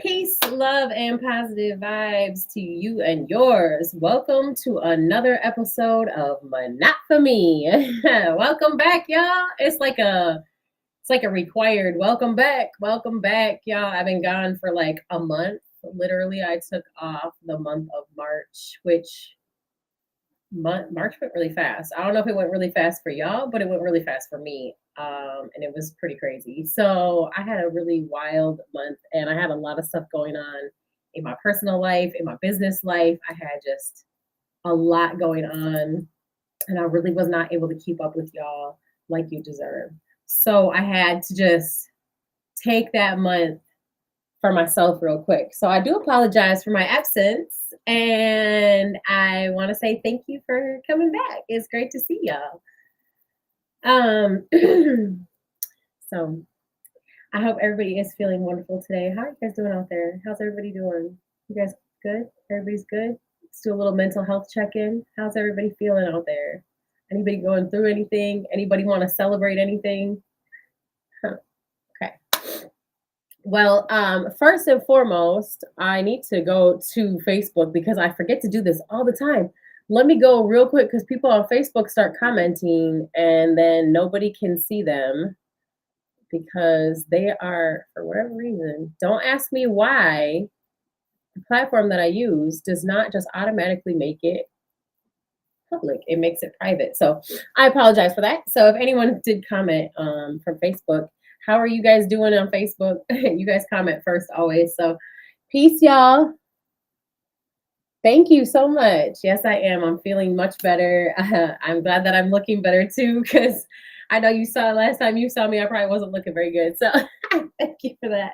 Peace, love, and positive vibes to you and yours. Welcome to another episode of Monotfahme. Welcome back, y'all. It's like a required welcome back, y'all. I've been gone for like a month. Literally, I took off the month of March, which March went really fast. I don't know if it went really fast for y'all, but it went really fast for me. And it was pretty crazy. So I had a really wild month and I had a lot of stuff going on in my personal life, in my business life. I had just a lot going on and I really was not able to keep up with y'all like you deserve. So I had to just take that month for myself real quick. So I do apologize for my absence and I want to say thank you for coming back. It's great to see y'all. So I hope everybody is feeling wonderful today. How are you guys doing out there? How's everybody doing? You guys good? Everybody's good? Let's do a little mental health check-in. How's everybody feeling out there? Anybody going through anything? Anybody want to celebrate anything? Huh. Okay. Well, first and foremost, I need to go to Facebook because I forget to do this all the time. Let me go real quick because people on Facebook start commenting and then nobody can see them because they are, for whatever reason, don't ask me why the platform that I use does not just automatically make it public. It makes it private. So I apologize for that. So if anyone did comment from Facebook, how are you guys doing on Facebook? You guys comment first always. So peace, y'all. Thank you so much. Yes, I am. I'm feeling much better. I'm glad that I'm looking better too, because I know you saw last time you saw me, I probably wasn't looking very good. So thank you for that.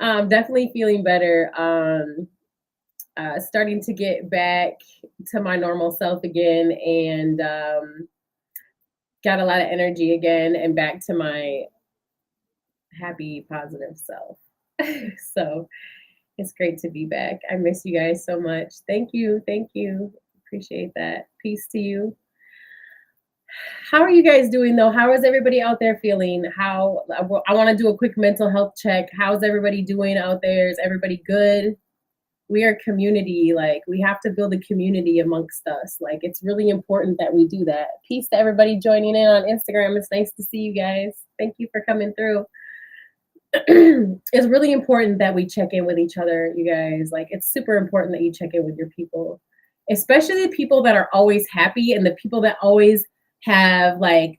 Definitely feeling better. Starting to get back to my normal self again and got a lot of energy again and back to my happy, positive self. So it's great to be back. I miss you guys so much. Thank you. Thank you. Appreciate that. Peace to you. How are you guys doing though? How is everybody out there feeling? I want to do a quick mental health check. How's everybody doing out there? Is everybody good? We are community. Like we have to build a community amongst us. Like it's really important that we do that. Peace to everybody joining in on Instagram. It's nice to see you guys. Thank you for coming through. It's really important that we check in with each other, you guys. Like it's super important that you check in with your people, especially the people that are always happy and the people that always have like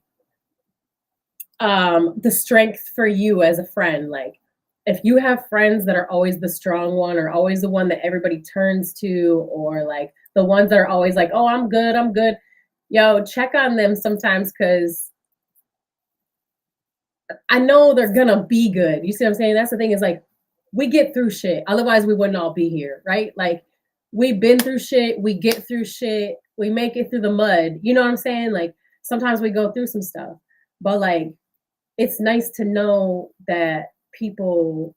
the strength for you as a friend. Like if you have friends that are always the strong one or always the one that everybody turns to, or like the ones that are always like, oh, I'm good, yo, check on them sometimes because I know they're gonna be good. You see what I'm saying? That's the thing, is like we get through shit. Otherwise we wouldn't all be here, right? Like we've been through shit, we get through shit, we make it through the mud. You know what I'm saying? Like sometimes we go through some stuff, but like it's nice to know that people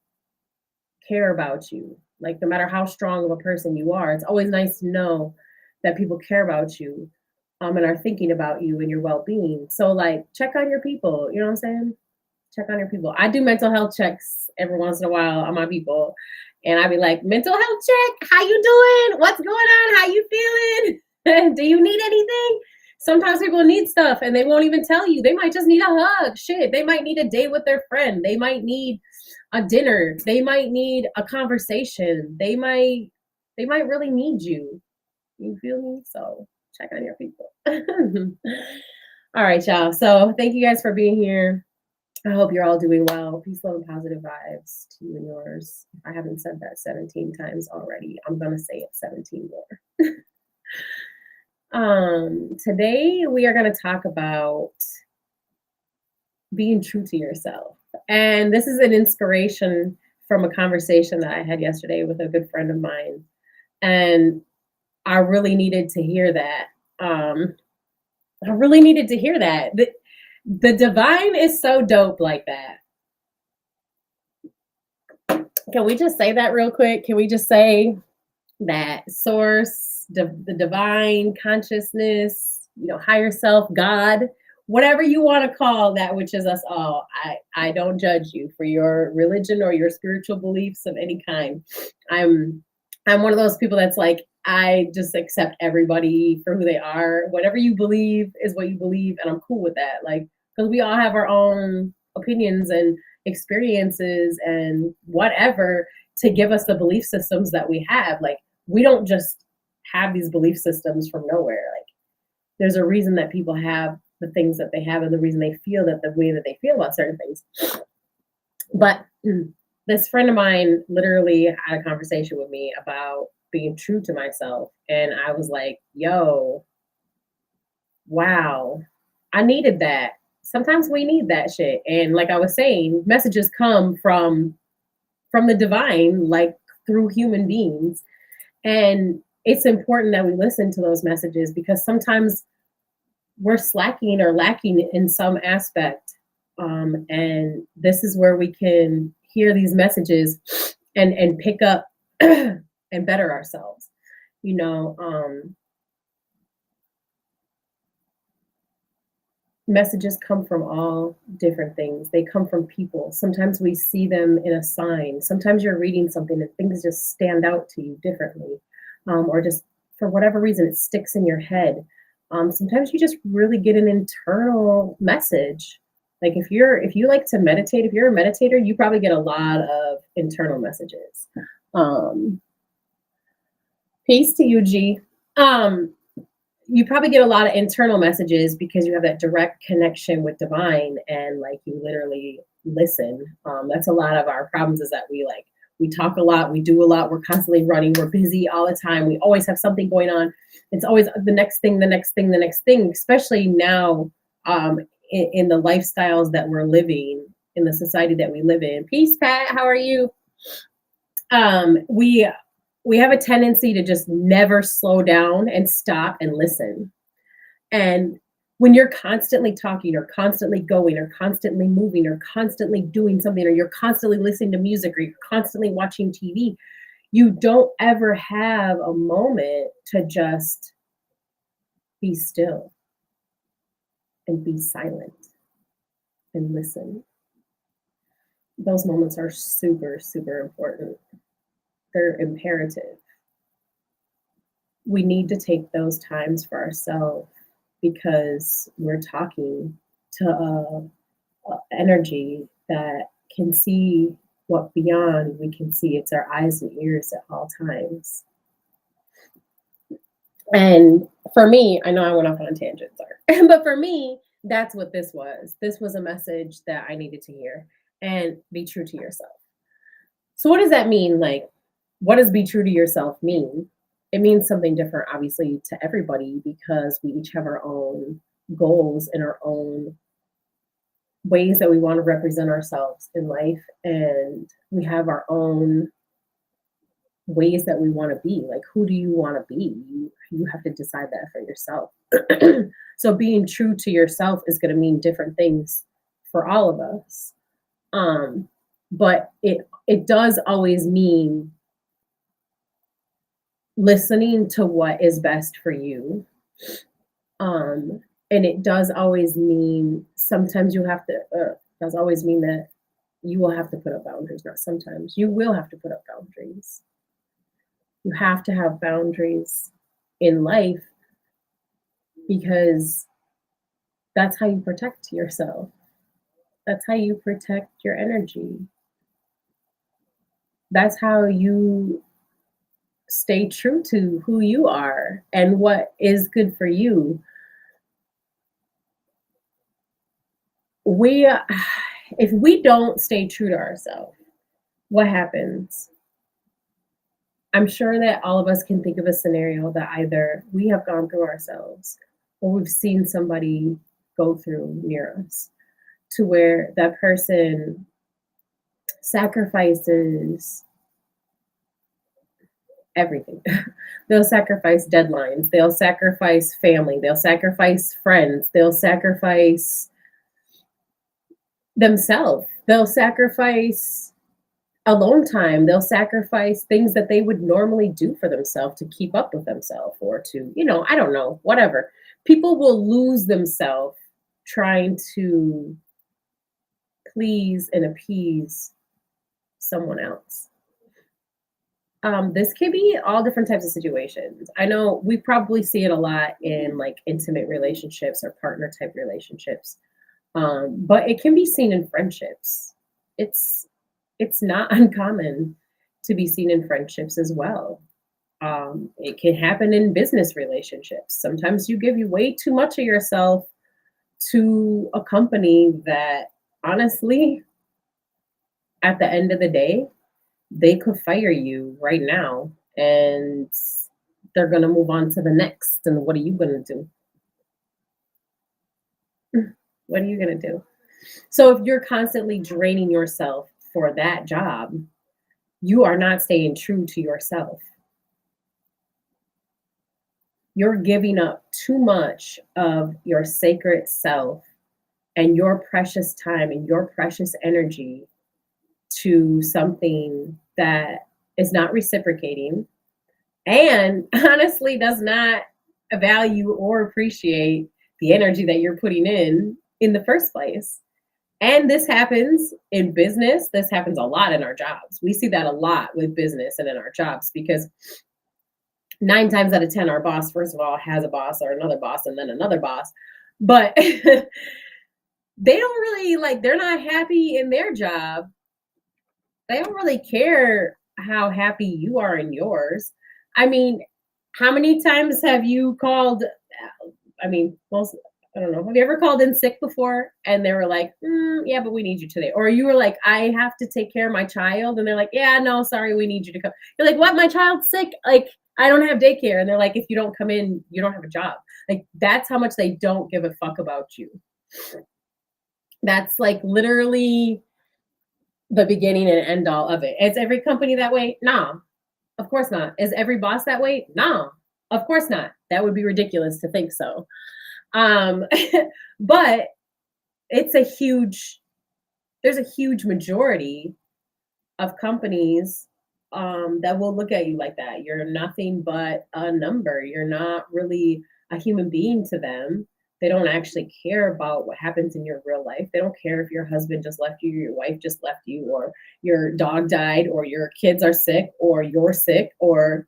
care about you. Like no matter how strong of a person you are, it's always nice to know that people care about you and are thinking about you and your well-being. So like check on your people, you know what I'm saying? Check on your people. I do mental health checks every once in a while on my people. And I'd be like, mental health check, how you doing? What's going on? How you feeling? Do you need anything? Sometimes people need stuff and they won't even tell you. They might just need a hug. Shit. They might need a day with their friend. They might need a dinner. They might need a conversation. They might really need you. You feel me? So check on your people. All right, y'all. So thank you guys for being here. I hope you're all doing well. Peace, love, and positive vibes to you and yours. If I haven't said that 17 times already, I'm going to say it 17 more. Today, we are going to talk about being true to yourself. And this is an inspiration from a conversation that I had yesterday with a good friend of mine. And I really needed to hear that. The divine is so dope like that. Can we just say that real quick? Can we just say that source, the divine consciousness, higher self, God, whatever you want to call that which is us all. I don't judge you for your religion or your spiritual beliefs of any kind. I'm I'm one of those people that's like, I just accept everybody for who they are. Whatever you believe is what you believe, and I'm cool with that. Like, because we all have our own opinions and experiences and whatever to give us the belief systems that we have. Like, we don't just have these belief systems from nowhere. Like, there's a reason that people have the things that they have and the reason they feel that the way that they feel about certain things. But this friend of mine literally had a conversation with me about being true to myself. And I was like, yo, wow, I needed that. Sometimes we need that shit. And like I was saying, messages come from the divine, like through human beings. And it's important that we listen to those messages because sometimes we're slacking or lacking in some aspect. And this is where we can hear these messages and pick up and better ourselves. You know, messages come from all different things. They come from people. Sometimes we see them in a sign. Sometimes you're reading something and things just stand out to you differently, or just for whatever reason it sticks in your head. Sometimes you just really get an internal message. Like if you like to meditate, if you're a meditator, you probably get a lot of internal messages. Peace to you, G. You probably get a lot of internal messages because you have that direct connection with divine and like you literally listen. That's a lot of our problems is that we talk a lot, we do a lot, we're constantly running, we're busy all the time, we always have something going on. It's always the next thing, the next thing, the next thing, especially now in the lifestyles that we're living, in the society that we live in. Peace, Pat, how are you? We have a tendency to just never slow down and stop and listen. And when you're constantly talking or constantly going or constantly moving or constantly doing something or you're constantly listening to music or you're constantly watching TV, you don't ever have a moment to just be still and be silent and listen. Those moments are super, super important. They're imperative. We need to take those times for ourselves because we're talking to a energy that can see what beyond we can see. It's our eyes and ears at all times. And for me, I know I went off on a tangent, sorry. But for me, that's what this was. This was a message that I needed to hear and be true to yourself. So what does that mean? Like, what does be true to yourself mean? It means something different, obviously, to everybody because we each have our own goals and our own ways that we want to represent ourselves in life. And we have our own ways that we want to be. Like, who do you want to be? You have to decide that for yourself. So being true to yourself is going to mean different things for all of us. But it does always mean listening to what is best for you. And it does always mean sometimes you have to, does always mean that you will have to put up boundaries. Not sometimes, you will have to put up boundaries. You have to have boundaries in life because that's how you protect yourself. That's how you protect your energy. That's how you stay true to who you are and what is good for you. If we don't stay true to ourselves, what happens? I'm sure that all of us can think of a scenario that either we have gone through ourselves or we've seen somebody go through near us to where that person sacrifices everything. They'll sacrifice deadlines. They'll sacrifice family. They'll sacrifice friends. They'll sacrifice themselves. They'll sacrifice alone time. They'll sacrifice things that they would normally do for themselves to keep up with themselves or to, I don't know, whatever. People will lose themselves trying to please and appease someone else. This can be all different types of situations. I know we probably see it a lot in like intimate relationships or partner type relationships, but it can be seen in friendships. It's it's not uncommon to be seen in friendships as well. It can happen in business relationships. Sometimes you give you way too much of yourself to a company that honestly, at the end of the day, they could fire you right now and they're going to move on to the next. And what are you going to do? What are you going to do? So if you're constantly draining yourself for that job, you are not staying true to yourself. You're giving up too much of your sacred self and your precious time and your precious energy to something that is not reciprocating and honestly does not value or appreciate the energy that you're putting in the first place. And this happens in business. This happens a lot in our jobs. We see that a lot with business and in our jobs because 9 times out of 10, our boss, first of all, has a boss or another boss and then another boss. But they don't really like, they're not happy in their job. They don't really care how happy you are in yours. I mean, how many times have you called? I mean, most, I don't know. Have you ever called in sick before? And they were like, yeah, but we need you today. Or you were like, I have to take care of my child. And they're like, yeah, no, sorry, we need you to come. You're like, what? My child's sick? Like, I don't have daycare. And they're like, if you don't come in, you don't have a job. Like, that's how much they don't give a fuck about you. That's like literally the beginning and end all of it. Is every company that way? No, of course not. Is every boss that way? No, of course not. That would be ridiculous to think so. But it's a huge, there's a huge majority of companies that will look at you like that. You're nothing but a number. You're not really a human being to them. They don't actually care about what happens in your real life. They don't care if your husband just left you, your wife just left you, or your dog died, or your kids are sick, or you're sick, or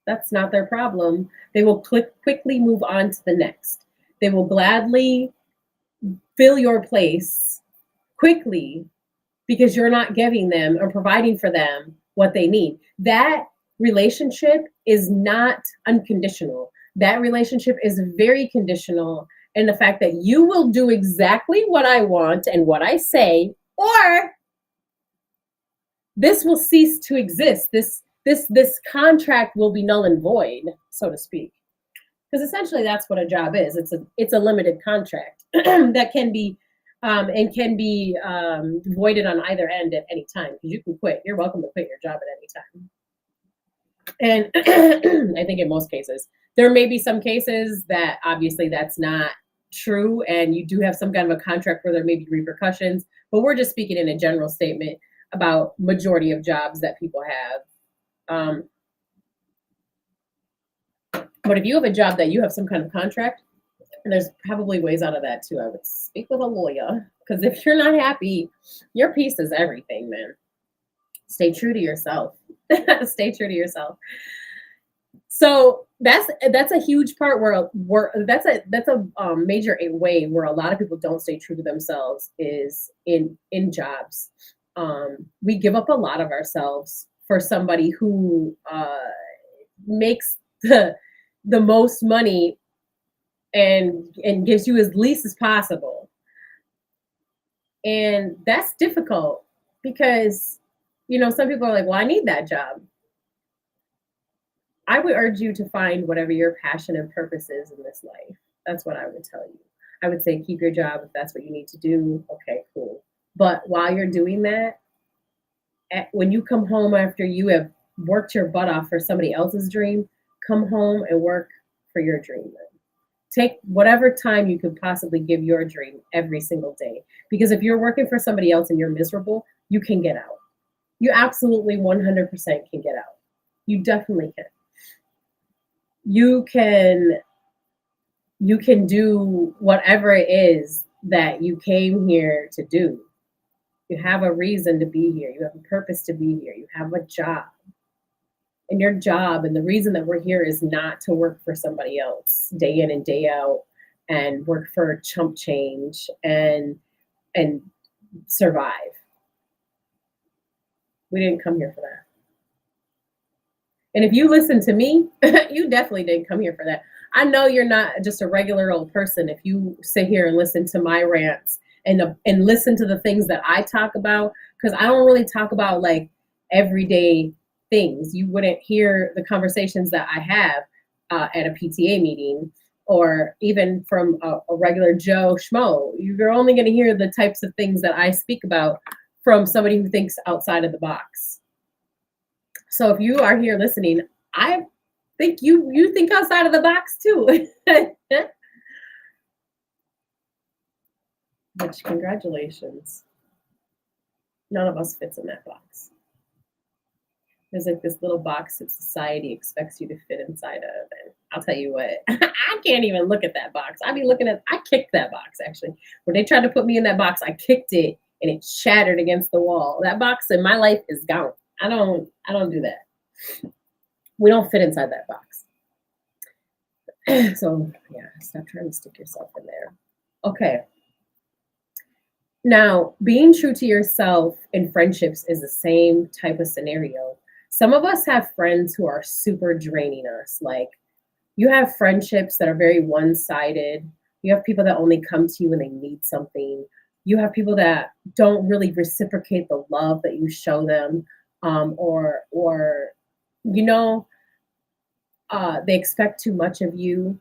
that's not their problem. They will quickly move on to the next. They will gladly fill your place quickly because you're not giving them or providing for them what they need. That relationship is not unconditional. That relationship is very conditional in the fact that you will do exactly what I want and what I say, or this will cease to exist. This contract will be null and void, so to speak. Because essentially that's what a job is. It's a limited contract that can be voided on either end at any time. Because you can quit. You're welcome to quit your job at any time. And I think in most cases, there may be some cases that obviously that's not true, and you do have some kind of a contract where there may be repercussions. But we're just speaking in a general statement about majority of jobs that people have. But if you have a job that you have some kind of contract, and there's probably ways out of that too. I would speak with a lawyer, because if you're not happy, your peace is everything, man. Stay true to yourself. Stay true to yourself. So that's a huge part where that's a major way where a lot of people don't stay true to themselves is in jobs. We give up a lot of ourselves for somebody who makes the most money and gives you as least as possible. And that's difficult because, some people are like, well, I need that job. I would urge you to find whatever your passion and purpose is in this life. That's what I would tell you. I would say keep your job if that's what you need to do. Okay, cool. But while you're doing that, when you come home after you have worked your butt off for somebody else's dream, come home and work for your dream. Take whatever time you could possibly give your dream every single day. Because if you're working for somebody else and you're miserable, you can get out. You absolutely 100% can get out. You definitely can. You can you can do whatever it is that you came here to do. You have a reason to be here. You have a purpose to be here. You have a job. And your job and the reason that we're here is not to work for somebody else day in and day out and work for chump change and survive. We didn't come here for that. And if you listen to me, you definitely didn't come here for that. I know you're not just a regular old person if you sit here and listen to my rants and listen to the things that I talk about, because I don't really talk about like everyday things. You wouldn't hear the conversations that I have at a PTA meeting or even from a regular Joe Schmo. You're only going to hear the types of things that I speak about from somebody who thinks outside of the box. So if you are here listening, I think you think outside of the box too. Which, congratulations. None of us fits in that box. There's like this little box that society expects you to fit inside of. And I'll tell you what, I can't even look at that box. I kicked that box actually. When they tried to put me in that box, I kicked it and it shattered against the wall. That box in my life is gone. I don't do that. We don't fit inside that box. So yeah, stop trying to stick yourself in there. Okay. Now, being true to yourself in friendships is the same type of scenario. Some of us have friends who are super draining us. Like, you have friendships that are very one-sided. You have people that only come to you when they need something. You have people that don't really reciprocate the love that you show them, or they expect too much of you.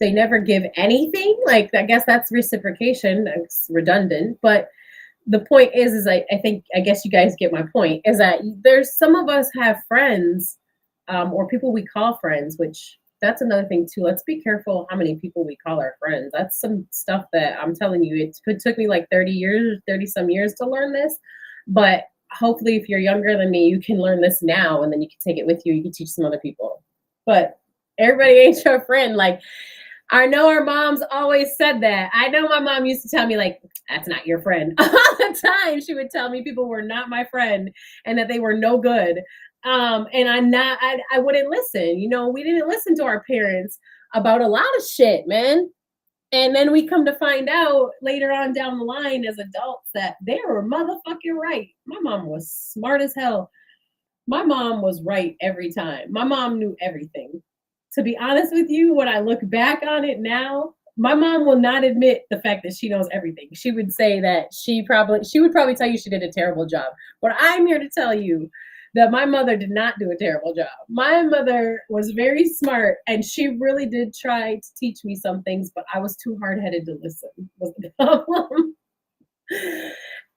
They never give anything. Like, I guess that's reciprocation. It's redundant, but the point is I guess you guys get my point, is that there's some of us have friends, or people we call friends, which that's another thing too. Let's be careful how many people we call our friends. That's some stuff that I'm telling you, it took me like 30 some years to learn this, but hopefully if you're younger than me, you can learn this now and then you can take it with you. You can teach some other people, but everybody ain't your friend. Like, I know our moms always said that. I know my mom used to tell me, like, that's not your friend. All the time she would tell me people were not my friend and that they were no good. And I wouldn't listen. We didn't listen to our parents about a lot of shit, man. And then we come to find out later on down the line as adults that they were motherfucking right. My mom was smart as hell. My mom was right every time. My mom knew everything. To be honest with you, when I look back on it now, my mom will not admit the fact that she knows everything. She would say that she would probably tell you she did a terrible job. But I'm here to tell you that my mother did not do a terrible job. My mother was very smart, and she really did try to teach me some things, but I was too hard-headed to listen, was the problem.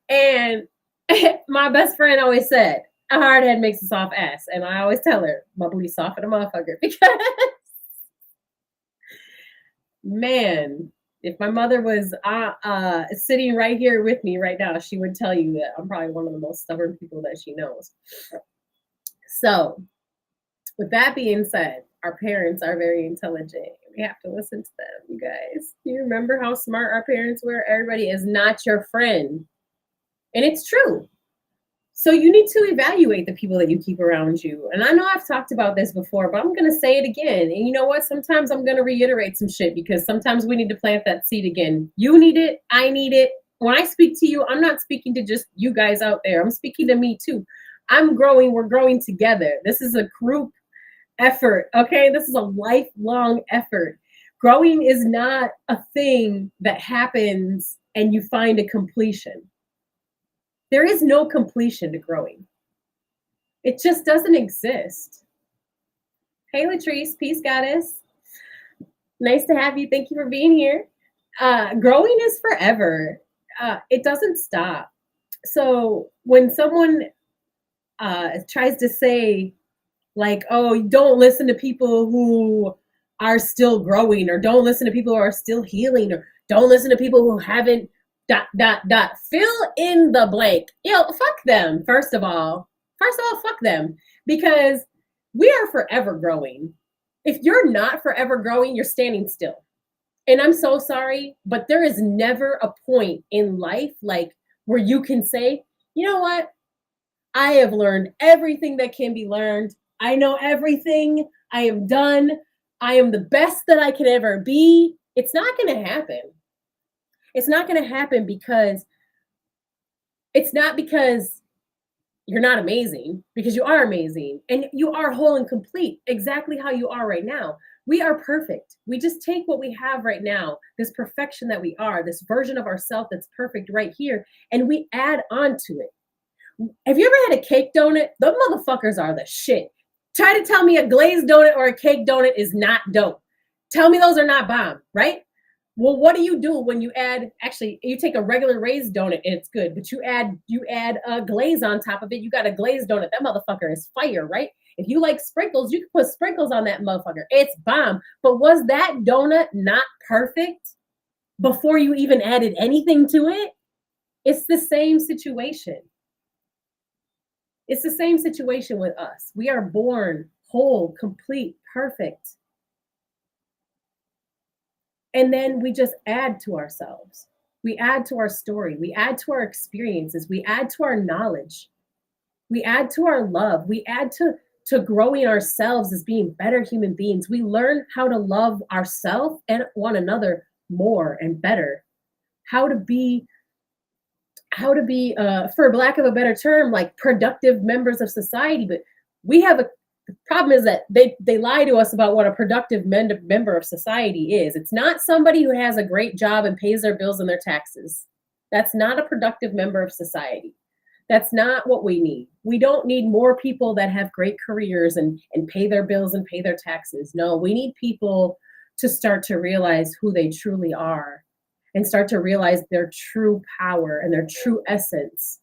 And my best friend always said, a hard head makes a soft ass. And I always tell her, my booty's soft for the motherfucker. Because, man, if my mother was sitting right here with me right now, she would tell you that I'm probably one of the most stubborn people that she knows. So, with that being said, our parents are very intelligent. We have to listen to them, you guys. Do you remember how smart our parents were? Everybody is not your friend. And it's true. So you need to evaluate the people that you keep around you. And I know I've talked about this before, but I'm going to say it again. And you know what? Sometimes I'm going to reiterate some shit because sometimes we need to plant that seed again. You need it. I need it. When I speak to you, I'm not speaking to just you guys out there. I'm speaking to me too. I'm growing. We're growing together. This is a group effort. Okay. This is a lifelong effort. Growing is not a thing that happens and you find a completion. There is no completion to growing. It just doesn't exist. Hey, Latrice, peace, goddess. Nice to have you. Thank you for being here. Growing is forever. It doesn't stop. So when someone tries to say, like, oh, don't listen to people who are still growing, or don't listen to people who are still healing, or don't listen to people who haven't ... Fill in the blank. Fuck them. First of all, fuck them, because we are forever growing. If you're not forever growing, you're standing still. And I'm so sorry, but there is never a point in life like where you can say, you know what? I have learned everything that can be learned. I know everything. I am done. I am the best that I can ever be. It's not going to happen. It's not going to happen because it's not because you're not amazing, because you are amazing and you are whole and complete exactly how you are right now. We are perfect. We just take what we have right now, this perfection that we are, this version of ourselves that's perfect right here, and we add on to it. Have you ever had a cake donut? Those motherfuckers are the shit. Try to tell me a glazed donut or a cake donut is not dope. Tell me those are not bomb, right? Well, what do you do when you add, actually, you take a regular raised donut and it's good, but you add a glaze on top of it. You got a glazed donut. That motherfucker is fire, right? If you like sprinkles, you can put sprinkles on that motherfucker. It's bomb. But was that donut not perfect before you even added anything to it? It's the same situation. It's the same situation with us. We are born whole, complete, perfect. And then we just add to ourselves. We add to our story. We add to our experiences. We add to our knowledge. We add to our love. We add to growing ourselves as being better human beings. We learn how to love ourselves and one another more and better. How to be, for lack of a better term, like productive members of society. But we have the problem is that they lie to us about what a productive member of society is. It's not somebody who has a great job and pays their bills and their taxes. That's not a productive member of society. That's not what we need. We don't need more people that have great careers and pay their bills and pay their taxes. No, we need people to start to realize who they truly are and start to realize their true power and their true essence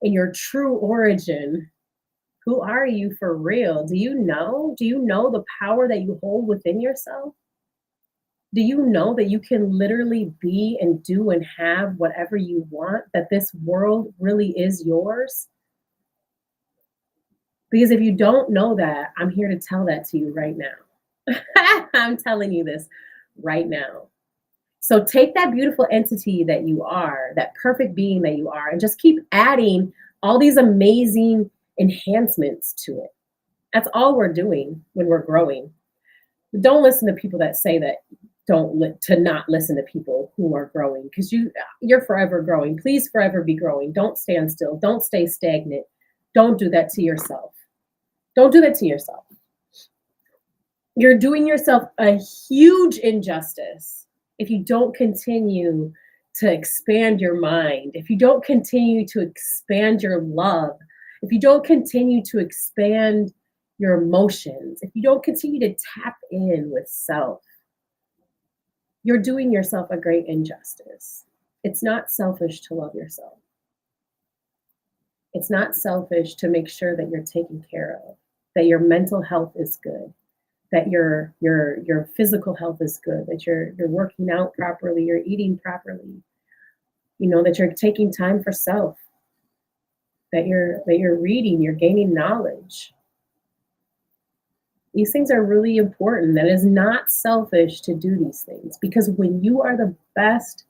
and your true origin. Who are you for real? Do you know? Do you know the power that you hold within yourself? Do you know that you can literally be and do and have whatever you want, that this world really is yours? Because if you don't know that, I'm here to tell that to you right now. I'm telling you this right now. So take that beautiful entity that you are, that perfect being that you are, and just keep adding all these amazing enhancements to it. That's all we're doing when we're growing. Don't listen to people that say that to not listen to people who are growing, because you're forever growing. Please forever be growing. Don't stand still. Don't stay stagnant. Don't do that to yourself. Don't do that to yourself. You're doing yourself a huge injustice if you don't continue to expand your mind, if you don't continue to expand your love, if you don't continue to expand your emotions, if you don't continue to tap in with self, you're doing yourself a great injustice. It's not selfish to love yourself. It's not selfish to make sure that you're taken care of, that your mental health is good, that your physical health is good, that you're working out properly, you're eating properly, that you're taking time for self, that you're reading, you're gaining knowledge. These things are really important. That is not selfish to do these things, because when you are the best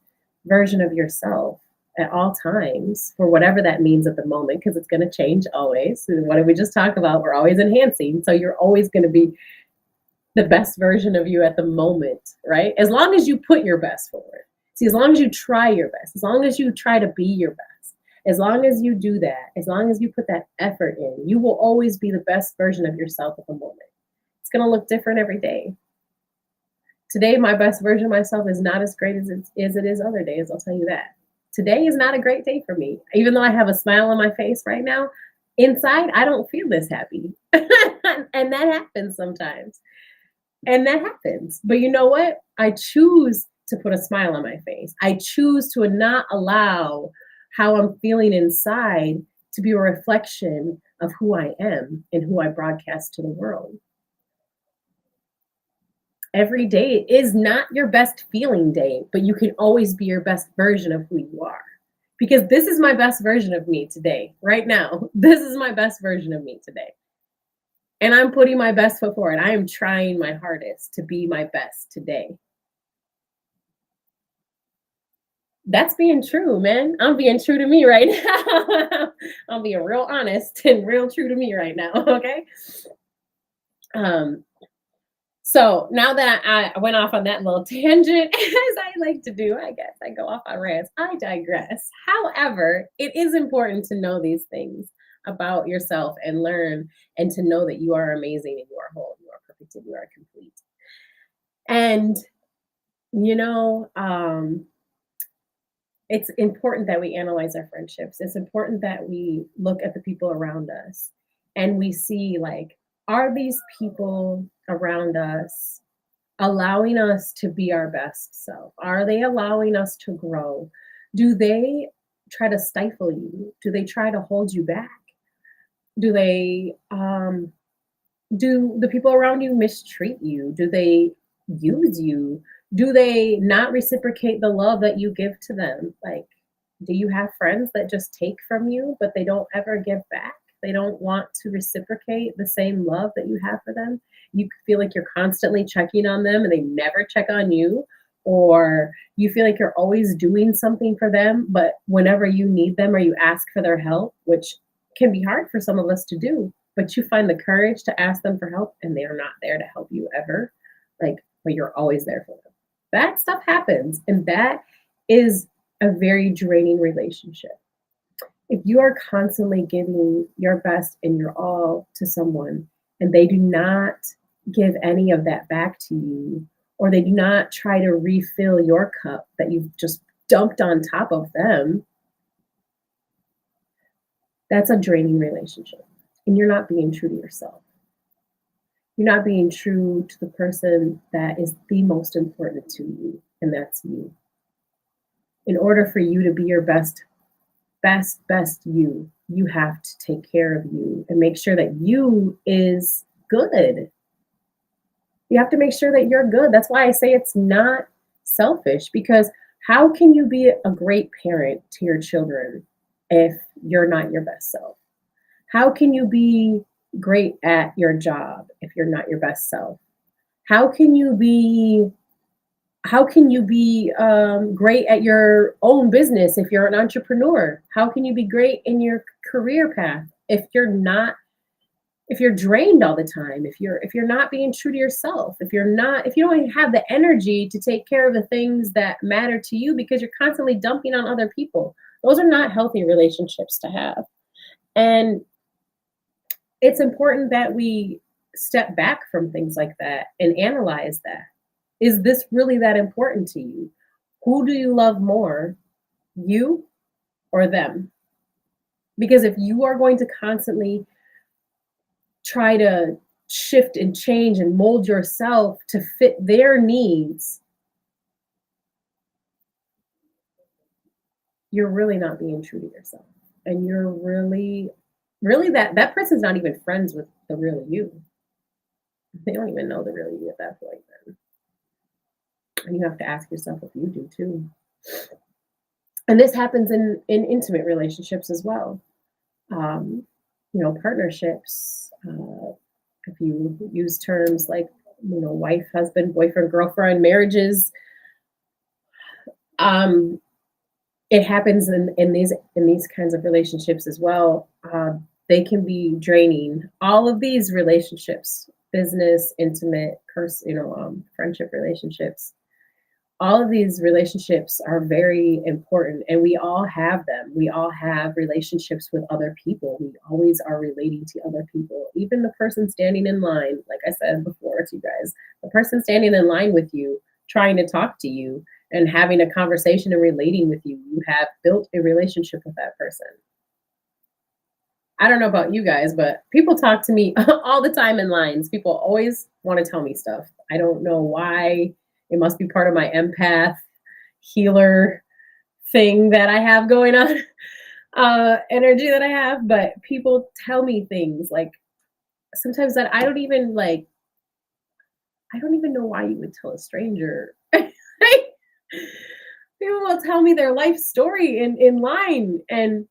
version of yourself at all times, for whatever that means at the moment, because it's going to change always. What did we just talk about? We're always enhancing. So you're always going to be the best version of you at the moment, right? As long as you put your best forward. See, as long as you try your best, as long as you try to be your best, as long as you do that, as long as you put that effort in, you will always be the best version of yourself at the moment. It's going to look different every day. Today, my best version of myself is not as great as it is other days, I'll tell you that. Today is not a great day for me. Even though I have a smile on my face right now, inside, I don't feel this happy. And that happens sometimes. And that happens. But you know what? I choose to put a smile on my face. I choose to not allow how I'm feeling inside to be a reflection of who I am and who I broadcast to the world. Every day is not your best feeling day, but you can always be your best version of who you are. Because this is my best version of me today, right now. This is my best version of me today. And I'm putting my best foot forward. I am trying my hardest to be my best today. That's being true, man. I'm being true to me right now. I'm being real honest and real true to me right now. Okay. Um, so now that I went off on that little tangent, as I like to do, I guess I go off on rants. I digress. However, it is important to know these things about yourself and learn and to know that you are amazing and you are whole, you are perfect, and you are complete. And you know, it's important that we analyze our friendships. It's important that we look at the people around us and we see, like, are these people around us allowing us to be our best self? Are they allowing us to grow? Do they try to stifle you? Do they try to hold you back? Do they do the people around you mistreat you? Do they use you? Do they not reciprocate the love that you give to them? Like, do you have friends that just take from you, but they don't ever give back? They don't want to reciprocate the same love that you have for them. You feel like you're constantly checking on them and they never check on you. Or you feel like you're always doing something for them, but whenever you need them or you ask for their help, which can be hard for some of us to do, but you find the courage to ask them for help and they are not there to help you ever, like, but you're always there for them. That stuff happens, and that is a very draining relationship. If you are constantly giving your best and your all to someone and they do not give any of that back to you, or they do not try to refill your cup that you've just dumped on top of them, that's a draining relationship. And you're not being true to yourself. You're not being true to the person that is the most important to you, and that's you. In order for you to be your best you, you have to take care of you and make sure that you is good. You have to make sure that you're good. That's why I say it's not selfish, because how can you be a great parent to your children if you're not your best self? How can you be great at your job if you're not your best self? How can you be great at your own business if you're an entrepreneur? How can you be great in your career path if you're drained all the time, if you're not being true to yourself, if you don't have the energy to take care of the things that matter to you because you're constantly dumping on other people? Those are not healthy relationships to have. And it's important that we step back from things like that and analyze that. Is this really that important to you? Who do you love more, you or them? Because if you are going to constantly try to shift and change and mold yourself to fit their needs, you're really not being true to yourself. And you're really, really that person's not even friends with the real you. They don't even know the real you at that point then. And you have to ask yourself if you do too. And this happens in intimate relationships as well. Partnerships. If you use terms like, wife, husband, boyfriend, girlfriend, marriages, it happens in these kinds of relationships as well. They can be draining. All of these relationships, business, intimate, friendship relationships, all of these relationships are very important, and we all have them. We all have relationships with other people. We always are relating to other people. Even the person standing in line, like I said before to you guys, the person standing in line with you, trying to talk to you and having a conversation and relating with you, you have built a relationship with that person. I don't know about you guys, but people talk to me all the time in lines. People always want to tell me stuff. I don't know why. It must be part of my empath healer thing that I have going on, energy that I have. But people tell me things like sometimes that I don't even know why you would tell a stranger. People will tell me their life story in line, and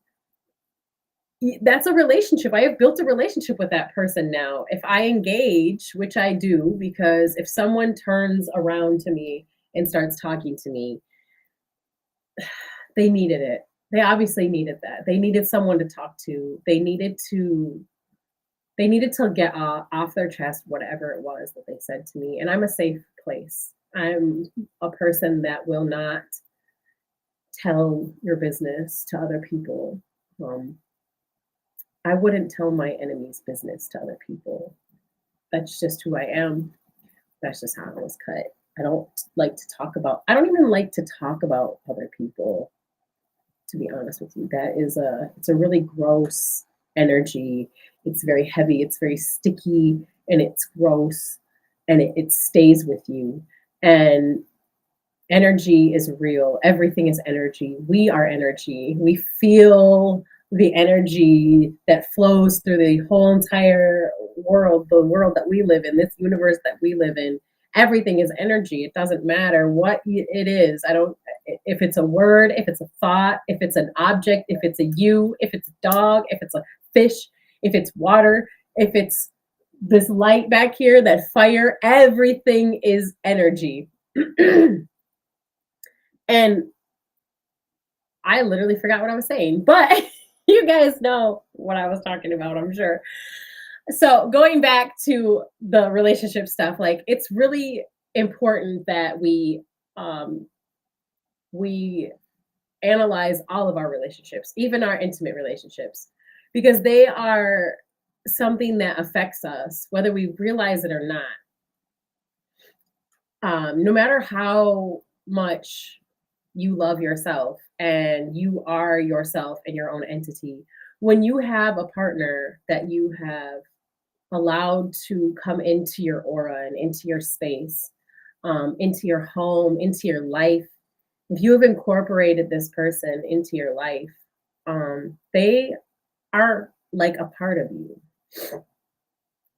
that's a relationship. I have built a relationship with that person now. If I engage, which I do, because if someone turns around to me and starts talking to me, they needed it. They obviously needed that. They needed someone to talk to. They needed to get off their chest whatever it was that they said to me. And I'm a safe place. I'm a person that will not tell your business to other people. Um, I wouldn't tell my enemy's business to other people. That's just who I am. That's just how I was cut. I don't like to talk about, I don't even like to talk about other people, to be honest with you. It's a really gross energy. It's very heavy, it's very sticky, and it's gross, and it stays with you. And energy is real. Everything is energy. We are energy. We feel the energy that flows through the whole entire world, the world that we live in, this universe that we live in. Everything is energy. It doesn't matter what it is. I don't, if it's a word, if it's a thought, if it's an object, if it's a you, if it's a dog, if it's a fish, if it's water, if it's this light back here, that fire, everything is energy. And I literally forgot what I was saying, but you guys know what I was talking about, I'm sure. So going back to the relationship stuff, like it's really important that we analyze all of our relationships, even our intimate relationships, because they are something that affects us, whether we realize it or not. No matter how much you love yourself and you are yourself and your own entity, when you have a partner that you have allowed to come into your aura and into your space, into your home, into your life, if you have incorporated this person into your life, they are like a part of you.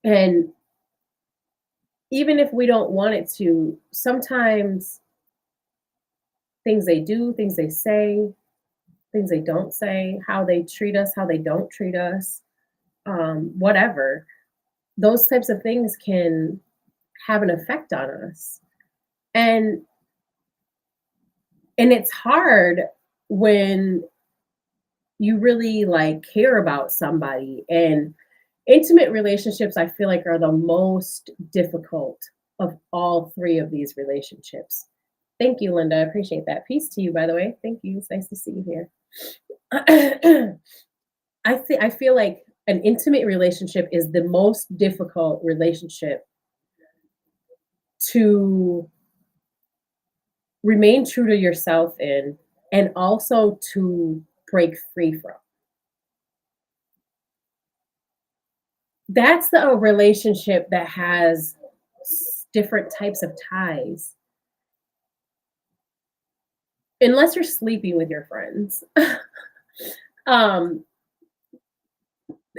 And even if we don't want it to, sometimes things they do, things they say, things they don't say, how they treat us, how they don't treat us, whatever, those types of things can have an effect on us. And it's hard when you really like care about somebody. And intimate relationships, I feel like, are the most difficult of all three of these relationships. Thank you, Linda. I appreciate that. Peace to you, by the way. Thank you. It's nice to see you here. I feel like an intimate relationship is the most difficult relationship to remain true to yourself in, and also to break free from. That's the relationship that has different types of ties. Unless you're sleeping with your friends.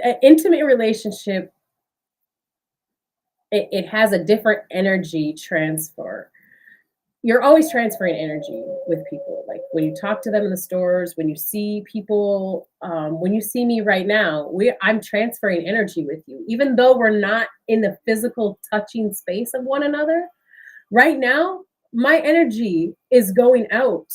An intimate relationship, it has a different energy transfer. You're always transferring energy with people. Like when you talk to them in the stores, when you see people, when you see me right now, I'm transferring energy with you. Even though we're not in the physical touching space of one another, right now, my energy is going out.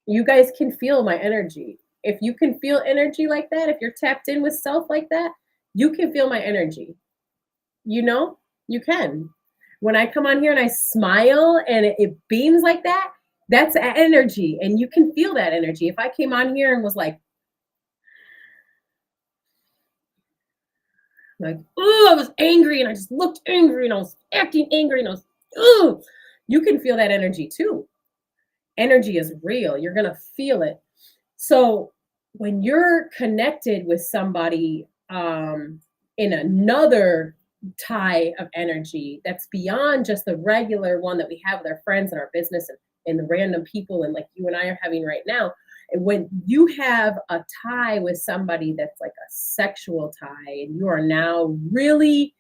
You guys can feel my energy. If you can feel energy like that, if you're tapped in with self like that, you can feel my energy. You know, you can. When I come on here and I smile and it beams like that, that's energy. And you can feel that energy. If I came on here and was like, oh, I was angry and I just looked angry and I was acting angry and I was, oh, you can feel that energy too. Energy is real. You're going to feel it. So when you're connected with somebody in another tie of energy that's beyond just the regular one that we have with our friends and our business and the random people and like you and I are having right now, and when you have a tie with somebody that's like a sexual tie and you are now really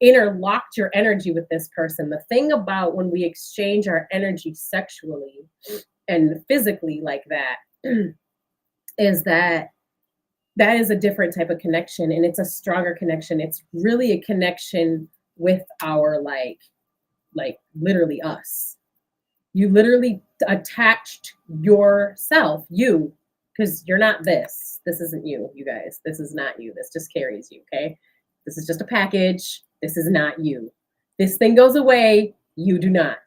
interlocked your energy with this person, the thing about when we exchange our energy sexually and physically like that is that that is a different type of connection, and it's a stronger connection. It's really a connection with our like literally us. You literally attached yourself, you, because you're not this. This isn't you, you guys. This is not you. This just carries you, okay? This is just a package. This is not you. This thing goes away. You do not.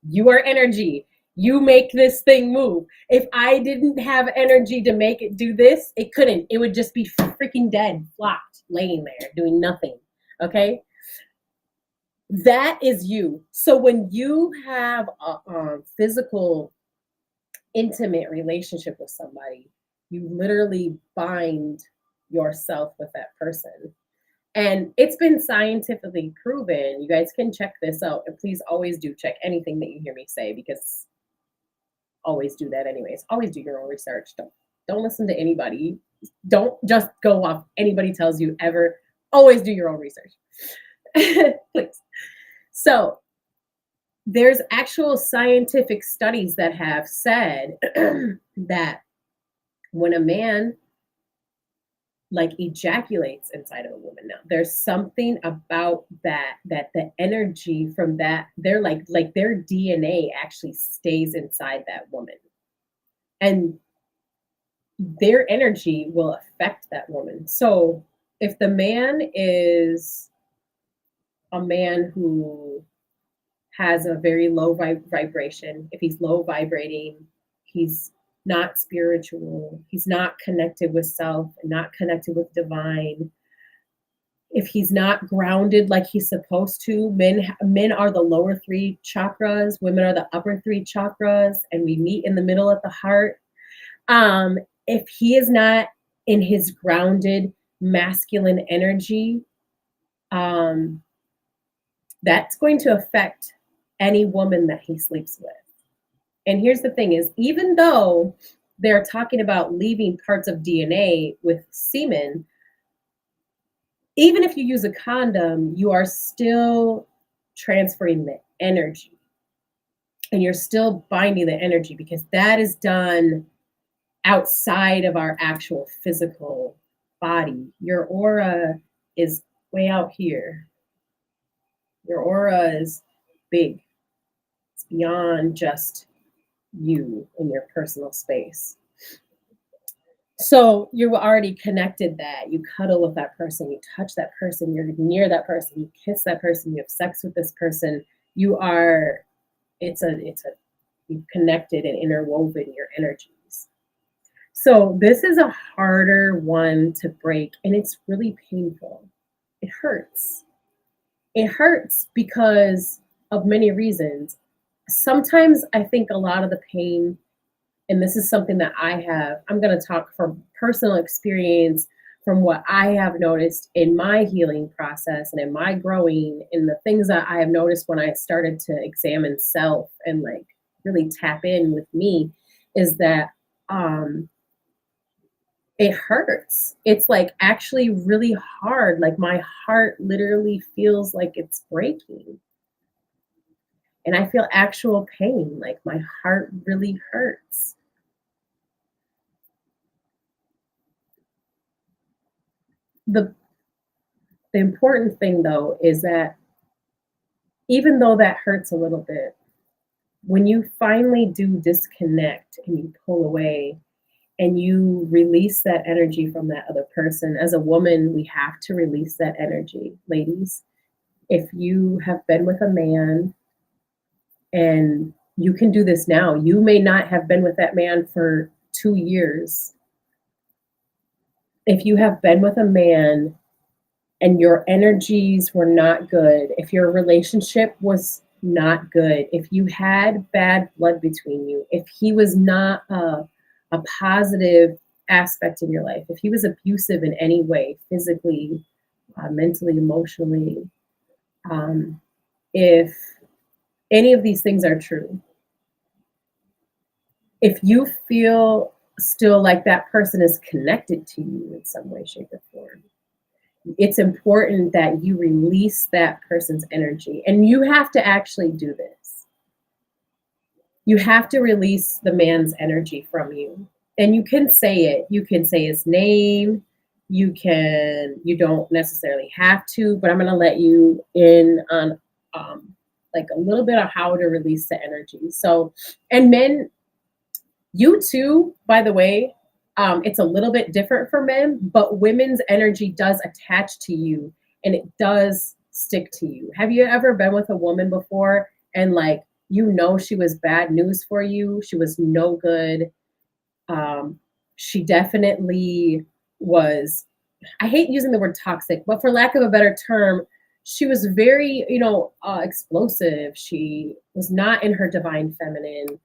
You are energy. You make this thing move. If I didn't have energy to make it do this, it couldn't. It would just be freaking dead, flopped, laying there, doing nothing, okay? That is you. So when you have a physical, intimate relationship with somebody, you literally bind yourself with that person. And it's been scientifically proven. You guys can check this out. And please always do check anything that you hear me say, because always do that anyways. Always do your own research. Don't listen to anybody. Don't just go off anybody tells you ever. Always do your own research. Please. So there's actual scientific studies that have said that when a man like ejaculates inside of a woman, now there's something about that the energy from that, they're like their DNA actually stays inside that woman, and their energy will affect that woman. So if the man is a man who has a very low vibration, if he's low vibrating, he's not spiritual, he's not connected with self, not connected with divine, if he's not grounded like he's supposed to, men are the lower 3 chakras, women are the upper 3 chakras, and we meet in the middle at the heart. If he is not in his grounded masculine energy, that's going to affect any woman that he sleeps with. And here's the thing is, even though they're talking about leaving parts of DNA with semen, even if you use a condom, you are still transferring the energy. And you're still binding the energy, because that is done outside of our actual physical body. Your aura is way out here. Your aura is big. It's beyond just you in your personal space. So you already connected that. You cuddle with that person, you touch that person, you're near that person, you kiss that person, you have sex with this person. You've connected and interwoven your energies. So this is a harder one to break, and it's really painful. It hurts. It hurts because of many reasons. Sometimes I think a lot of the pain, and this is something that I'm going to talk from personal experience, from what I have noticed in my healing process and in my growing, in the things that I have noticed when I started to examine self and like really tap in with me, is that it hurts. It's like actually really hard. Like my heart literally feels like it's breaking. And I feel actual pain. Like my heart really hurts. The important thing though is that even though that hurts a little bit, when you finally do disconnect and you pull away and you release that energy from that other person, as a woman, we have to release that energy. Ladies, if you have been with a man, and you can do this now, you may not have been with that man for 2 years. If you have been with a man and your energies were not good, if your relationship was not good, if you had bad blood between you, if he was not a positive aspect in your life, if he was abusive in any way, physically, mentally, emotionally, if any of these things are true, if you feel still like that person is connected to you in some way, shape, or form, it's important that you release that person's energy. And you have to actually do this. You have to release the man's energy from you. And you can say it. You can say his name. You don't necessarily have to, but I'm going to let you in on like a little bit of how to release the energy. So, and men, you too, by the way, it's a little bit different for men, but women's energy does attach to you and it does stick to you. Have you ever been with a woman before and like, she was bad news for you? She was no good. She definitely was, I hate using the word toxic, but for lack of a better term, she was very, explosive. She was not in her divine feminine.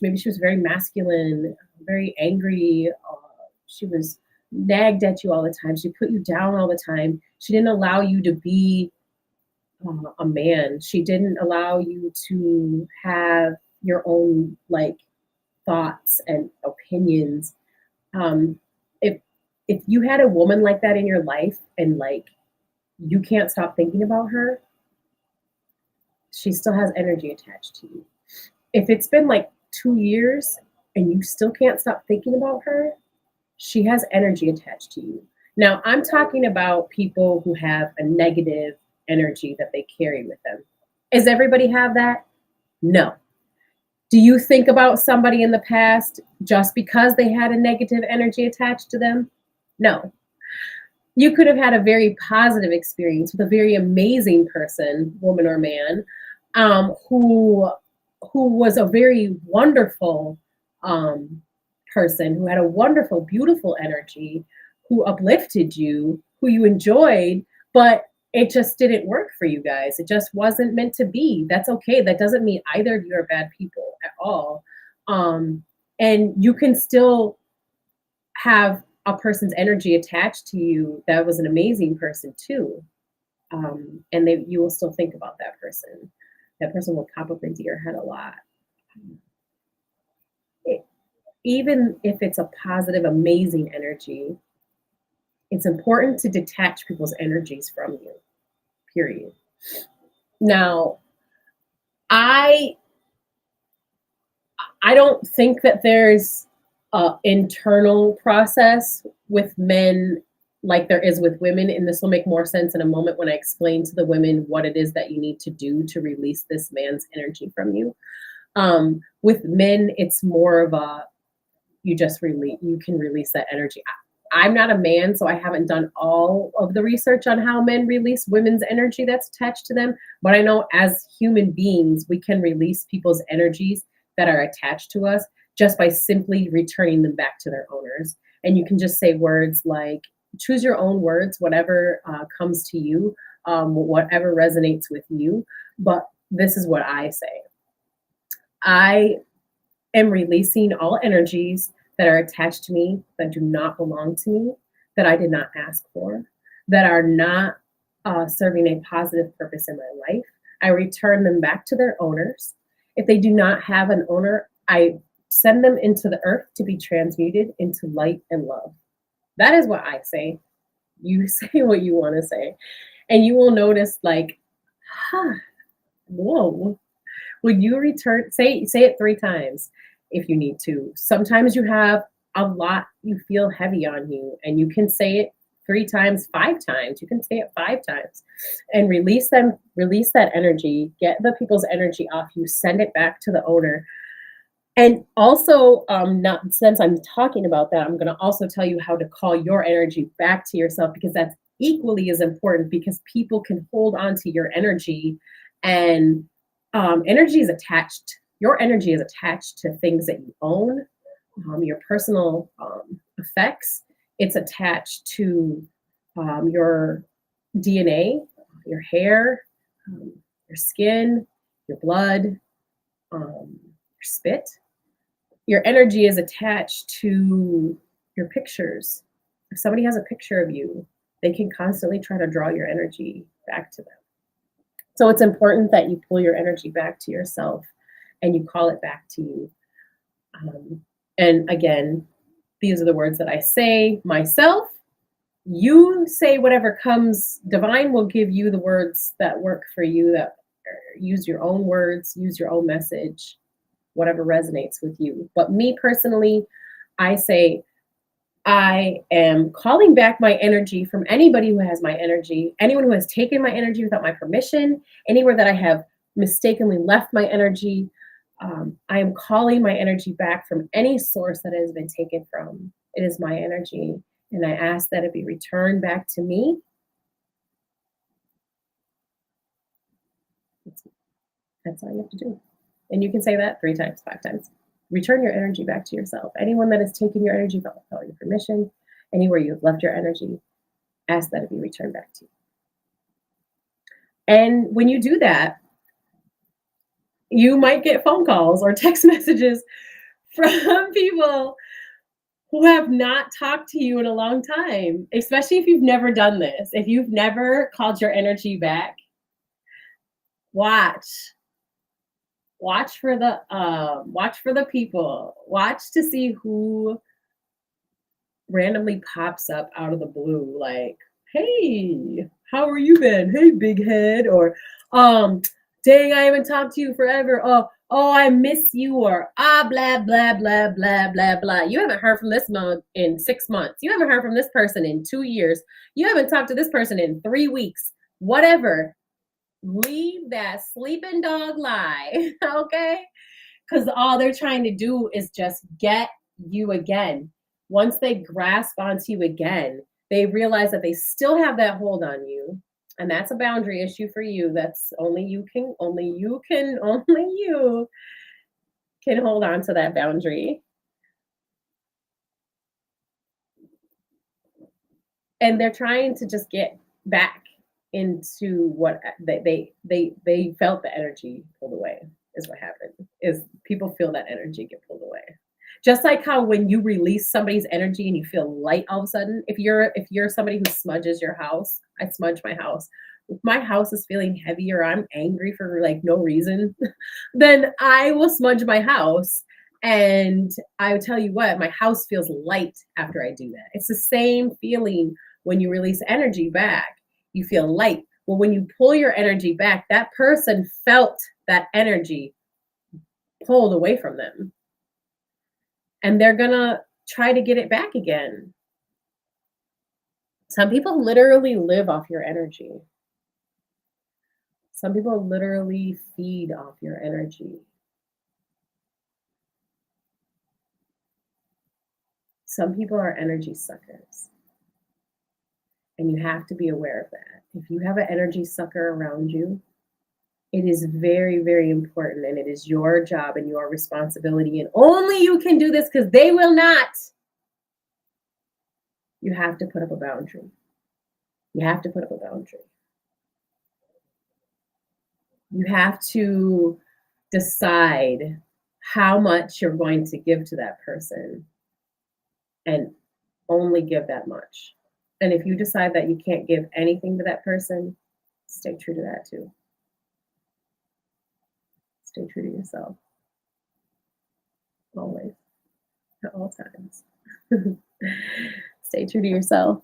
Maybe she was very masculine, very angry. She was nagged at you all the time. She put you down all the time. She didn't allow you to be a man. She didn't allow you to have your own like thoughts and opinions. Um, if you had a woman like that in your life and like you can't stop thinking about her, she still has energy attached to you. If it's been like 2 years and you still can't stop thinking about her, she has energy attached to you. Now, I'm talking about people who have a negative energy that they carry with them. Does everybody have that? No. Do you think about somebody in the past just because they had a negative energy attached to them? No. You could have had a very positive experience with a very amazing person, woman or man, who was a very wonderful person, who had a wonderful, beautiful energy, who uplifted you, who you enjoyed, but it just didn't work for you guys. It just wasn't meant to be. That's okay. That doesn't mean either of you are bad people at all. And you can still have a person's energy attached to you that was an amazing person too. And you will still think about that person. That person will pop up into your head a lot. Even if it's a positive, amazing energy, it's important to detach people's energies from you, period. Now, I don't think that there's an internal process with men like there is with women, and this will make more sense in a moment when I explain to the women what it is that you need to do to release this man's energy from you. With men, it's more of a, you can release that energy. I'm not a man, so I haven't done all of the research on how men release women's energy that's attached to them. But I know as human beings, we can release people's energies that are attached to us just by simply returning them back to their owners. And you can just say words like, choose your own words, whatever comes to you, whatever resonates with you. But this is what I say. I am releasing all energies that are attached to me, that do not belong to me, that I did not ask for, that are not serving a positive purpose in my life. I return them back to their owners. If they do not have an owner, I send them into the earth to be transmuted into light and love. That is what I say. You say what you want to say. And you will notice like, whoa. When you return, say it 3 times if you need to. Sometimes you have a lot, you feel heavy on you, and you can say it 3 times, 5 times. You can say it 5 times and release that energy, get the people's energy off you, send it back to the owner. And also, not since I'm talking about that, I'm going to also tell you how to call your energy back to yourself, because that's equally as important, because people can hold on to your energy, and energy is attached. Your energy is attached to things that you own, your personal effects. It's attached to your DNA, your hair, your skin, your blood, your spit. Your energy is attached to your pictures. If somebody has a picture of you, they can constantly try to draw your energy back to them. So it's important that you pull your energy back to yourself and you call it back to you. And again, these are the words that I say myself. You say whatever comes. Divine will give you the words that work for you, that use your own words, use your own message, whatever resonates with you. But me personally, I say, I am calling back my energy from anybody who has my energy, anyone who has taken my energy without my permission, anywhere that I have mistakenly left my energy. I am calling my energy back from any source that it has been taken from. It is my energy, and I ask that it be returned back to me. That's all you have to do. And you can say that 3 times, 5 times. Return your energy back to yourself. Anyone that has taken your energy without your permission, anywhere you've left your energy, ask that it be returned back to you. And when you do that, you might get phone calls or text messages from people who have not talked to you in a long time, especially if you've never done this. If you've never called your energy back, watch for the people. Watch to see who randomly pops up out of the blue, like, hey, how are you been? Hey, big head. Or dang, I haven't talked to you forever. Oh, I miss you. Or blah blah blah blah blah blah. You haven't heard from this month in 6 months. You haven't heard from this person in 2 years. You haven't talked to this person in 3 weeks. Whatever. Leave that sleeping dog lie, okay? Because all they're trying to do is just get you again. Once they grasp onto you again, they realize that they still have that hold on you. And that's a boundary issue for you. That's only you can hold on to that boundary. And they're trying to just get back into what they felt the energy pulled away is what happened. Is people feel that energy get pulled away. Just like how when you release somebody's energy and you feel light all of a sudden, if you're somebody who smudges your house, I smudge my house. If my house is feeling heavy or I'm angry for like no reason, then I will smudge my house. And I tell you what, my house feels light after I do that. It's the same feeling when you release energy back. You feel light. Well, when you pull your energy back, that person felt that energy pulled away from them. And they're going to try to get it back again. Some people literally live off your energy. Some people literally feed off your energy. Some people are energy suckers. And you have to be aware of that. If you have an energy sucker around you, it is very, very important, and it is your job and your responsibility, and only you can do this because they will not. You have to put up a boundary. You have to put up a boundary. You have to decide how much you're going to give to that person and only give that much. And if you decide that you can't give anything to that person, stay true to that too. Stay true to yourself. Always. At all times. Stay true to yourself.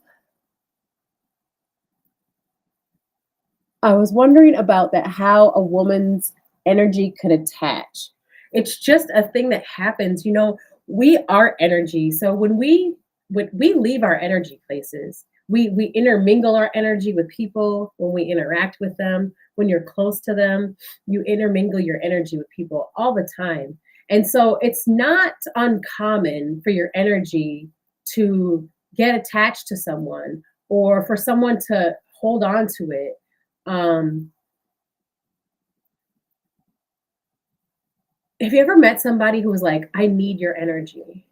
I was wondering about that, how a woman's energy could attach. It's just a thing that happens. You know, we are energy. So when we leave our energy places, we intermingle our energy with people when we interact with them. When you're close to them, you intermingle your energy with people all the time. And so it's not uncommon for your energy to get attached to someone or for someone to hold on to it. Have you ever met somebody who was like, I need your energy?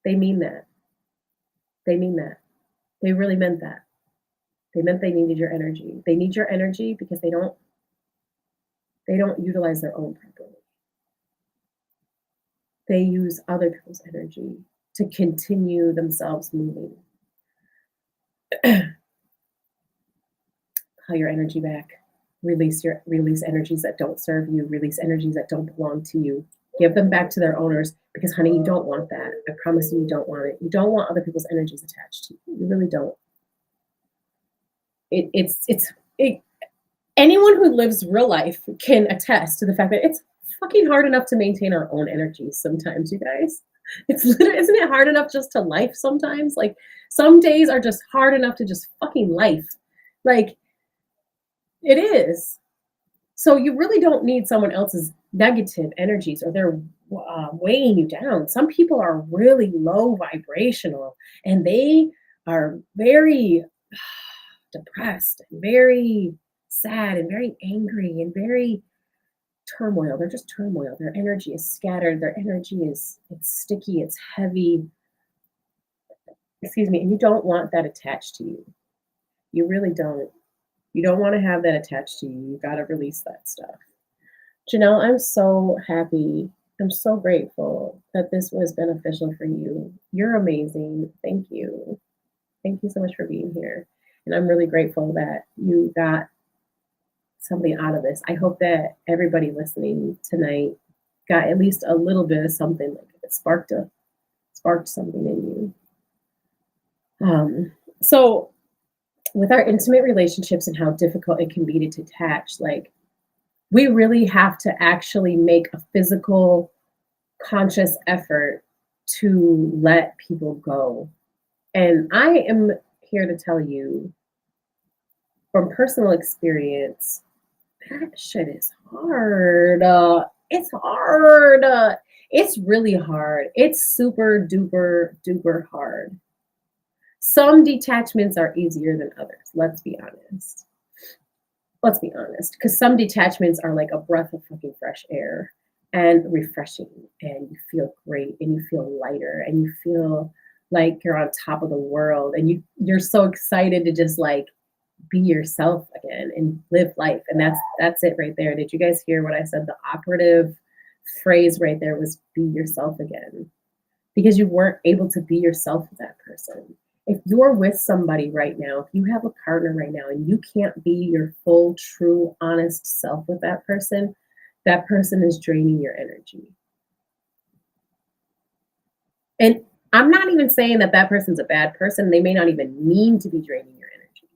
They mean that. They mean that. They really meant that. They meant they needed your energy. They need your energy because they don't utilize their own properly. They use other people's energy to continue themselves moving. Call your energy back. Release energies that don't serve you. Release energies that don't belong to you. Give them back to their owners because, honey, you don't want that. I promise you don't want it. You don't want other people's energies attached to you. You really don't. Anyone who lives real life can attest to the fact that it's fucking hard enough to maintain our own energies sometimes, you guys. It's literally, isn't it hard enough just to life sometimes? Like some days are just hard enough to just fucking life. Like it is. So you really don't need someone else's negative energies or they're weighing you down. Some people are really low vibrational and they are very depressed and very sad and very angry and very turmoil. They're just turmoil. Their energy is scattered. Their energy is it's sticky. It's heavy. Excuse me. And you don't want that attached to you. You really don't. You don't want to have that attached to you. You got to release that stuff. Janelle, I'm so happy. I'm so grateful that this was beneficial for you. You're amazing. Thank you. Thank you so much for being here. And I'm really grateful that you got something out of this. I hope that everybody listening tonight got at least a little bit of something, like it sparked something in you. So with our intimate relationships and how difficult it can be to detach, like we really have to actually make a physical, conscious effort to let people go. And I am here to tell you from personal experience, that shit is hard. It's hard. It's really hard. It's super duper duper hard. Some detachments are easier than others. Let's be honest. Let's be honest. Because some detachments are like a breath of fucking fresh air and refreshing. And you feel great and you feel lighter and you feel like you're on top of the world. And you're so excited to just like be yourself again and live life. And that's it right there. Did you guys hear what I said? The operative phrase right there was be yourself again. Because you weren't able to be yourself with that person. If you're with somebody right now, if you have a partner right now and you can't be your full, true, honest self with that person is draining your energy. And I'm not even saying that person's a bad person. They may not even mean to be draining your energy.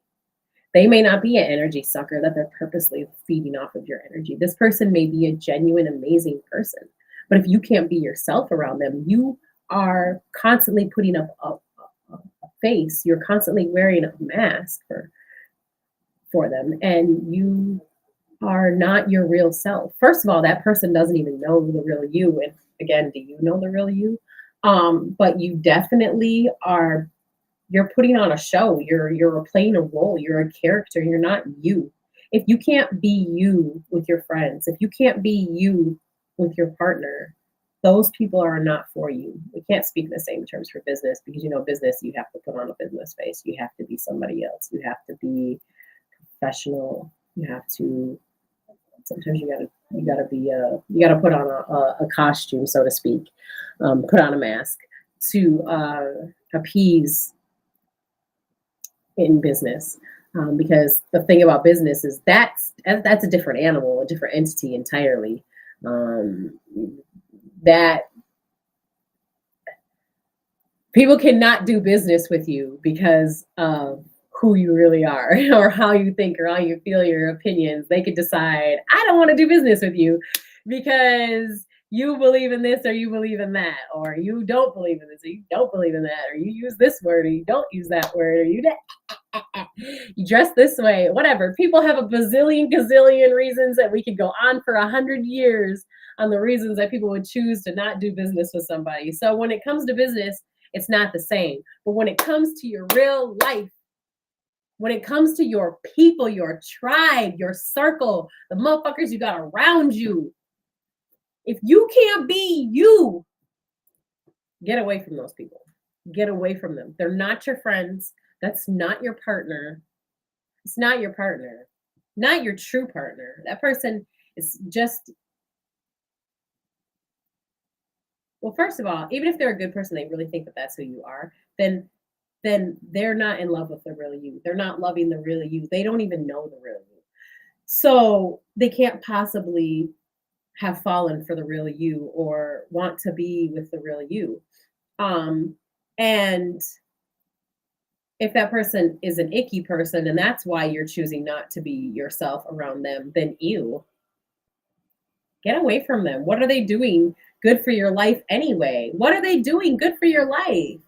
They may not be an energy sucker that they're purposely feeding off of your energy. This person may be a genuine, amazing person. But if you can't be yourself around them, you are constantly putting up a face. You're constantly wearing a mask for them. And you are not your real self. First of all, that person doesn't even know the real you. And again, do you know the real you? But you definitely are, you're putting on a show. You're playing a role. You're a character. You're not you. If you can't be you with your friends, if you can't be you with your partner, those people are not for you. We can't speak in the same terms for business because, business, you have to put on a business face. You have to be somebody else. You have to be professional. You have to, sometimes you gotta put on a costume, so to speak, put on a mask to appease in business. Because the thing about business is that's a different animal, a different entity entirely. That people cannot do business with you because of who you really are or how you think or how you feel, your opinions. They could decide, I don't want to do business with you because you believe in this or you believe in that, or you don't believe in this or you don't believe in that, or you use this word or you don't use that word, or you dress this way, whatever. People have a gazillion reasons that we could go on for 100 years on the reasons that people would choose to not do business with somebody. So when it comes to business, it's not the same. But when it comes to your real life, when it comes to your people, your tribe, your circle, the motherfuckers you got around you, if you can't be you, get away from those people. Get away from them. They're not your friends. That's not your partner. It's not your partner. Not your true partner. That person is just, well, first of all, even if they're a good person, they really think that that's who you are, then they're not in love with the real you. They're not loving the real you. They don't even know the real you. So they can't possibly have fallen for the real you or want to be with the real you. And if that person is an icky person and that's why you're choosing not to be yourself around them, then get away from them. What are they doing good for your life anyway? What are they doing good for your life?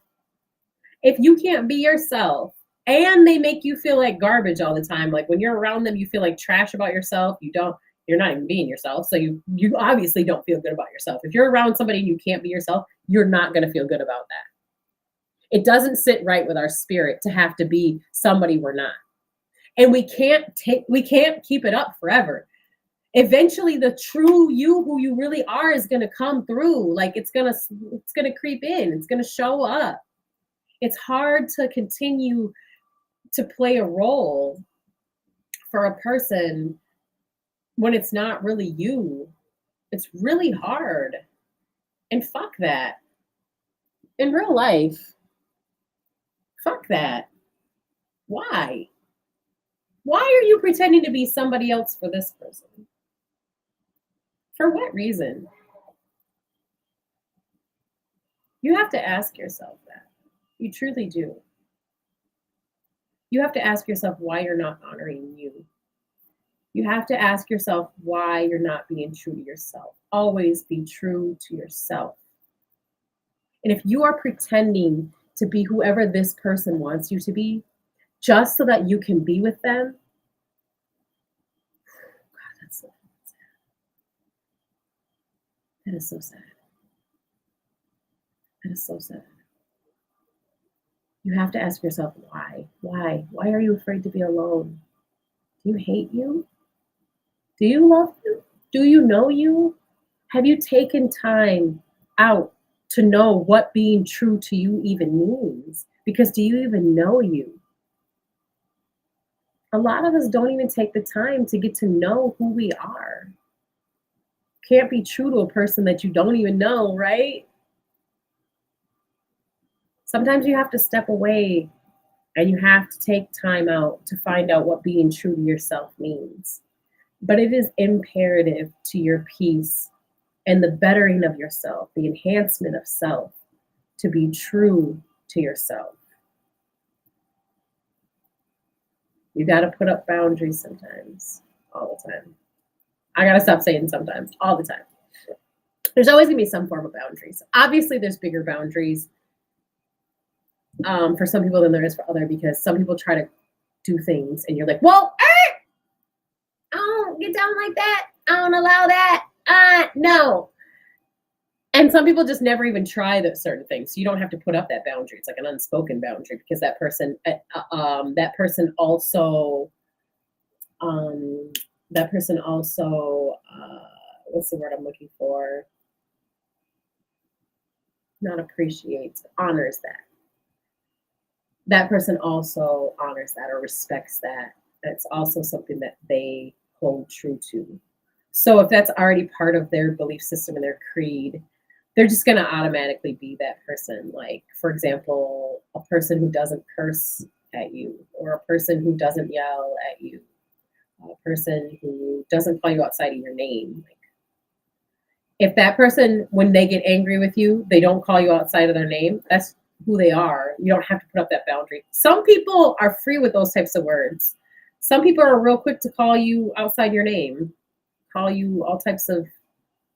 If you can't be yourself and they make you feel like garbage all the time, like when you're around them, you feel like trash about yourself. You're not even being yourself. So you obviously don't feel good about yourself. If you're around somebody and you can't be yourself, you're not going to feel good about that. It doesn't sit right with our spirit to have to be somebody we're not. And we can't keep it up forever. Eventually the true you, who you really are, is going to come through. Like it's going to creep in. It's going to show up. It's hard to continue to play a role for a person when it's not really you. It's really hard. And fuck that. In real life, fuck that. Why? Why are you pretending to be somebody else for this person? For what reason? You have to ask yourself that. You truly do. You have to ask yourself why you're not honoring you. You have to ask yourself why you're not being true to yourself. Always be true to yourself. And if you are pretending to be whoever this person wants you to be, just so that you can be with them, God, that's so sad. That is so sad. That is so sad. You have to ask yourself why. Why? Why are you afraid to be alone? Do you hate you? Do you love you? Do you know you? Have you taken time out to know what being true to you even means? Because do you even know you? A lot of us don't even take the time to get to know who we are. Can't be true to a person that you don't even know, right? Sometimes you have to step away and you have to take time out to find out what being true to yourself means. But it is imperative to your peace and the bettering of yourself, the enhancement of self, to be true to yourself. You got to put up boundaries sometimes, all the time. I got to stop saying sometimes, all the time. There's always going to be some form of boundaries. Obviously, there's bigger boundaries for some people than there is for others, because some people try to do things and you're like, well, I don't get down like that. I don't allow that. No. And some people just never even try those certain things. So you don't have to put up that boundary. It's like an unspoken boundary, because that person also, what's the word I'm looking for? Not appreciates, honors that. That person also honors that or respects that. That's also something that they hold true to. So if that's already part of their belief system and their creed, they're just going to automatically be that person. Like, for example, a person who doesn't curse at you, or a person who doesn't yell at you, a person who doesn't call you outside of your name. Like, if that person, when they get angry with you, they don't call you outside of their name, that's who they are. You don't have to put up that boundary. Some people are free with those types of words. Some people are real quick to call you outside your name, call you all types of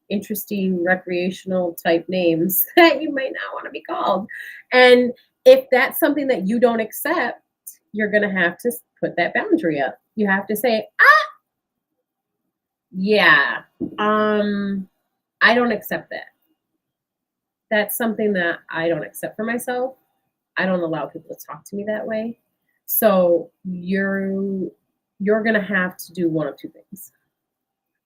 interesting recreational type names that you might not want to be called. And if that's something that you don't accept, you're going to have to put that boundary up. You have to say, yeah, I don't accept that. That's something that I don't accept for myself. I don't allow people to talk to me that way. So you're going to have to do one of two things.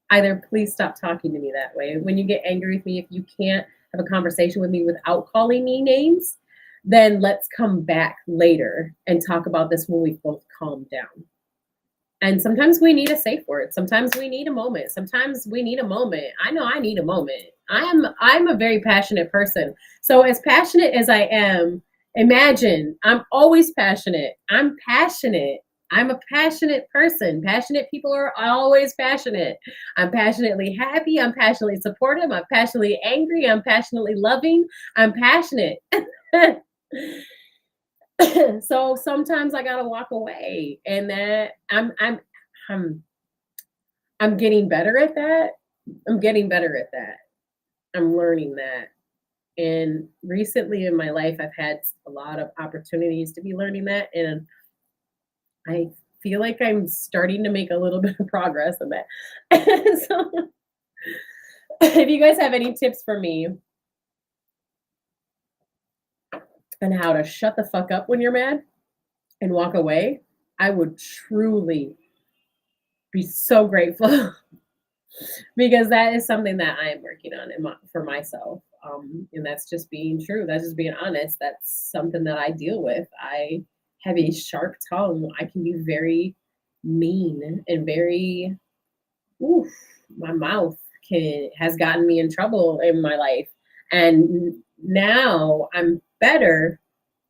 Either please stop talking to me that way. When you get angry with me, if you can't have a conversation with me without calling me names, then let's come back later and talk about this when we both calm down. And sometimes we need a safe word. Sometimes we need a moment. Sometimes we need a moment. I know I need a moment. I'm a very passionate person. So as passionate as I am, imagine I'm always passionate. I'm passionate. I'm a passionate person. Passionate people are always passionate. I'm passionately happy. I'm passionately supportive. I'm passionately angry. I'm passionately loving. I'm passionate. So sometimes I gotta walk away, and that I'm getting better at that. I'm getting better at that. I'm learning that. And recently in my life, I've had a lot of opportunities to be learning that. And I feel like I'm starting to make a little bit of progress in that. So, if you guys have any tips for me on how to shut the fuck up when you're mad and walk away, I would truly be so grateful because that is something that I am working on for myself. And that's just being true. That's just being honest. That's something that I deal with. I have a sharp tongue. I can be very mean and very, oof, my mouth has gotten me in trouble in my life. And now I'm better.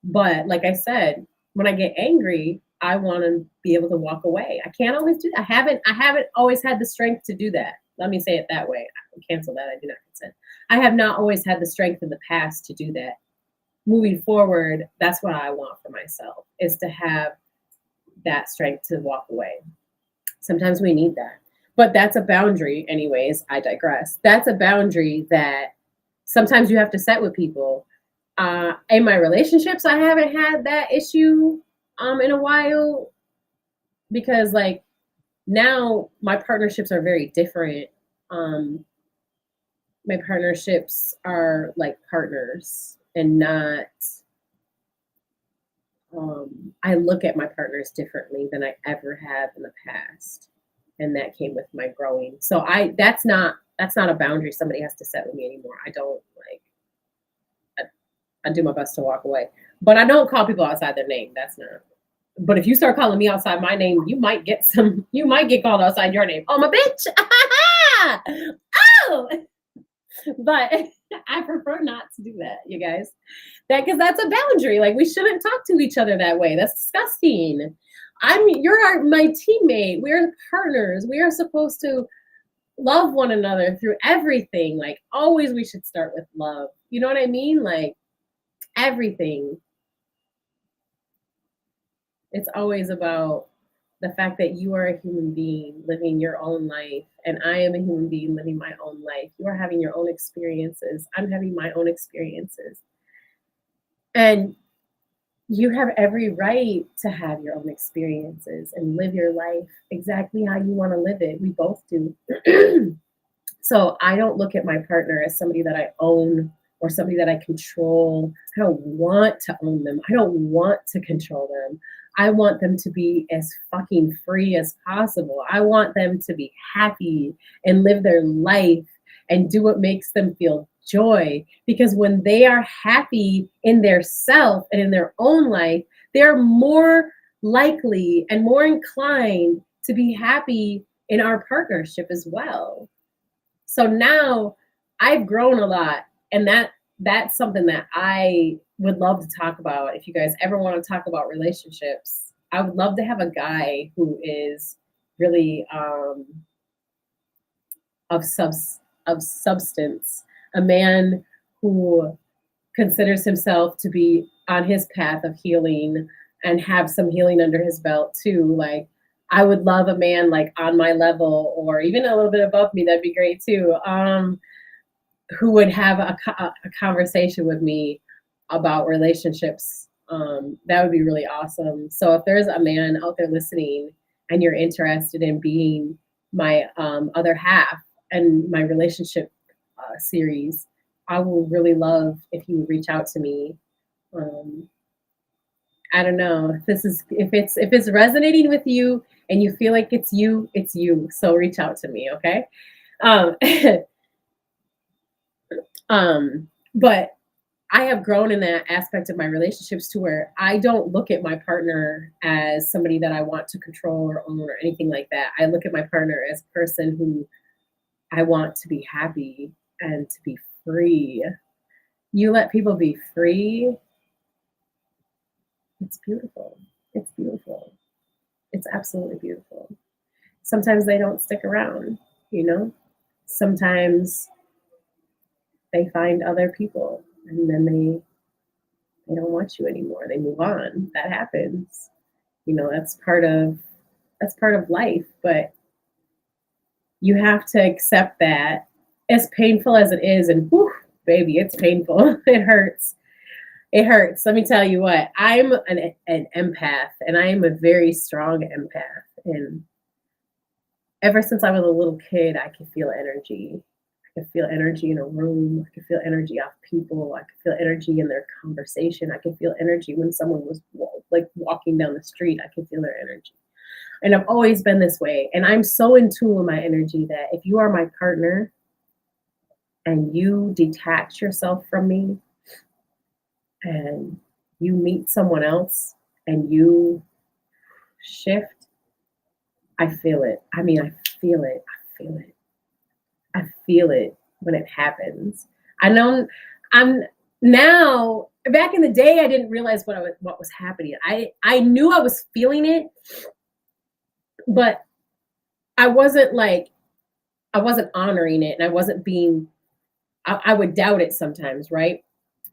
But like I said, when I get angry, I want to be able to walk away. I can't always do that. I haven't always had the strength to do that. Let me say it that way. I will cancel that. I do not consent. I have not always had the strength in the past to do that. Moving forward, that's what I want for myself, is to have that strength to walk away. Sometimes we need that. But that's a boundary, anyways. I digress. That's a boundary that sometimes you have to set with people. In my relationships, I haven't had that issue in a while because, like, now my partnerships are very different. My partnerships are like partners and not. I look at my partners differently than I ever have in the past, and that came with my growing. So that's not a boundary somebody has to set with me anymore. I don't like. I do my best to walk away, but I don't call people outside their name. That's not. But if you start calling me outside my name, you might get called outside your name. Oh, my bitch. Oh, but I prefer not to do that, you guys. Because that's a boundary. Like, we shouldn't talk to each other that way. That's disgusting. You're my teammate. We're partners. We are supposed to love one another through everything. Like, always we should start with love. You know what I mean? Like, everything. It's always about the fact that you are a human being living your own life, and I am a human being living my own life. You are having your own experiences. I'm having my own experiences. And you have every right to have your own experiences and live your life exactly how you want to live it. We both do. So I don't look at my partner as somebody that I own or somebody that I control. I don't want to own them. I don't want to control them. I want them to be as fucking free as possible. I want them to be happy and live their life and do what makes them feel joy. Because when they are happy in their self and in their own life, they're more likely and more inclined to be happy in our partnership as well. So now I've grown a lot, and that's something that I would love to talk about. If you guys ever want to talk about relationships, I would love to have a guy who is really of substance, a man who considers himself to be on his path of healing and have some healing under his belt too. Like, I would love a man like on my level or even a little bit above me. That'd be great too. Who would have a conversation with me about relationships. That would be really awesome. So if there's a man out there listening and you're interested in being my other half and my relationship series, I will really love if you would reach out to me. I don't know if it's resonating with you and you feel like it's you. So reach out to me, okay? But I have grown in that aspect of my relationships to where I don't look at my partner as somebody that I want to control or own or anything like that. I look at my partner as a person who I want to be happy and to be free. You let people be free. It's beautiful. It's beautiful. It's absolutely beautiful. Sometimes they don't stick around, you know? Sometimes they find other people and then they don't want you anymore. They move on. That happens. You know, that's part of life, but you have to accept that as painful as it is, and whew, baby, it's painful. It hurts. It hurts. Let me tell you what. I'm an empath, and I am a very strong empath. And ever since I was a little kid, I could feel energy. I could feel energy in a room. I could feel energy off people. I could feel energy in their conversation. I could feel energy when someone was like walking down the street. I could feel their energy. And I've always been this way. And I'm so in tune with my energy that if you are my partner and you detach yourself from me and you meet someone else and you shift, I feel it. I mean, I feel it. I feel it. I feel it when it happens. I know I'm now back in the day I didn't realize what was happening. I knew I was feeling it, but I wasn't honoring it, and I wasn't being I would doubt it sometimes, right?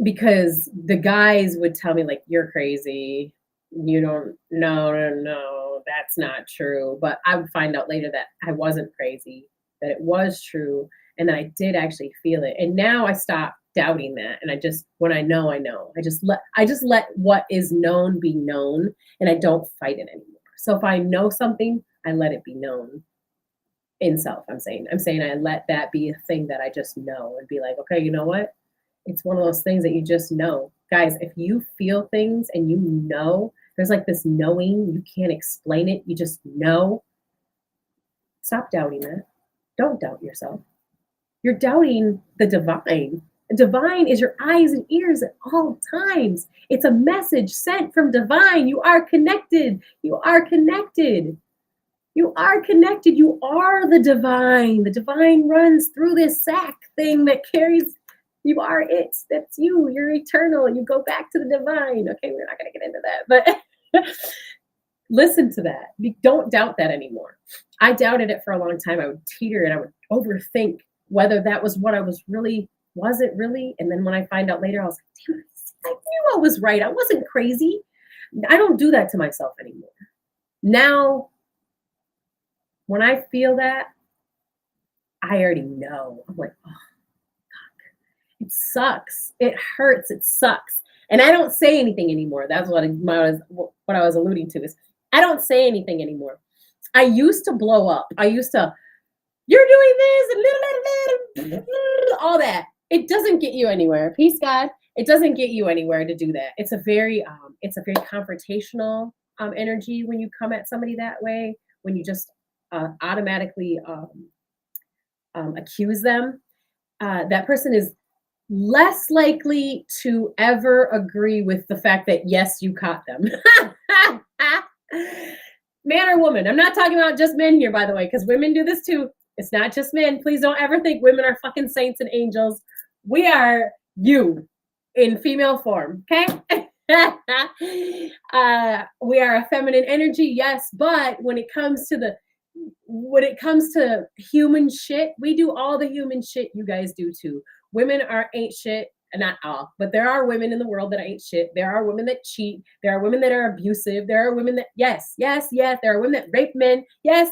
Because the guys would tell me like, you're crazy. You don't, no, that's not true. But I would find out later that I wasn't crazy, that it was true, and that I did actually feel it. And now I stop doubting that. And when I know, I know. I just let what is known be known, and I don't fight it anymore. So if I know something, I let it be known in self. I'm saying I let that be a thing that I just know and be like, okay, you know what? It's one of those things that you just know. Guys, if you feel things and you know, there's like this knowing, you can't explain it, you just know. Stop doubting that. Don't doubt yourself. You're doubting the divine. Divine is your eyes and ears at all times. It's a message sent from divine. You are connected. You are connected. You are connected. You are the divine. The divine runs through this sack thing that carries. You are it. That's you. You're eternal. You go back to the divine. Okay, we're not going to get into that, but listen to that. Don't doubt that anymore. I doubted it for a long time. I would teeter and I would overthink whether that was what I was it really? And then when I find out later, I was like, damn, I knew I was right. I wasn't crazy. I don't do that to myself anymore. Now, when I feel that, I already know. I'm like, oh, fuck. It sucks. It hurts. It sucks. And I don't say anything anymore. That's what I was alluding to is I don't say anything anymore. I used to blow up. I used to, you're doing this, all that. It doesn't get you anywhere. Peace, God. It doesn't get you anywhere to do that. It's a very confrontational energy when you come at somebody that way. When you just automatically accuse them, that person is less likely to ever agree with the fact that, yes, you caught them. Man or woman. I'm not talking about just men here, by the way, because women do this too. It's not just men. Please don't ever think women are fucking saints and angels. We are you in female form, okay? We are a feminine energy, yes, but when it comes to human shit, we do all the human shit you guys do too. Women ain't shit, not all, but there are women in the world that ain't shit. There are women that cheat. There are women that are abusive. There are women that, yes. There are women that rape men. Yes.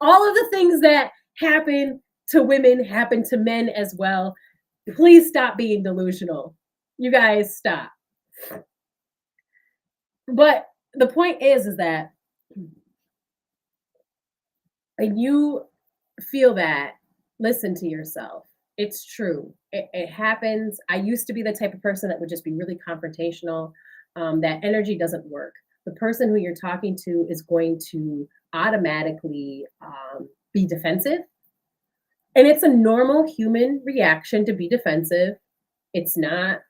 All of the things that happen to women happen to men as well. Please stop being delusional. You guys stop. But the point is that when you feel that, listen to yourself. It's true. It happens. I used to be the type of person that would just be really confrontational. That energy doesn't work. The person who you're talking to is going to automatically be defensive. And it's a normal human reaction to be defensive. It's not,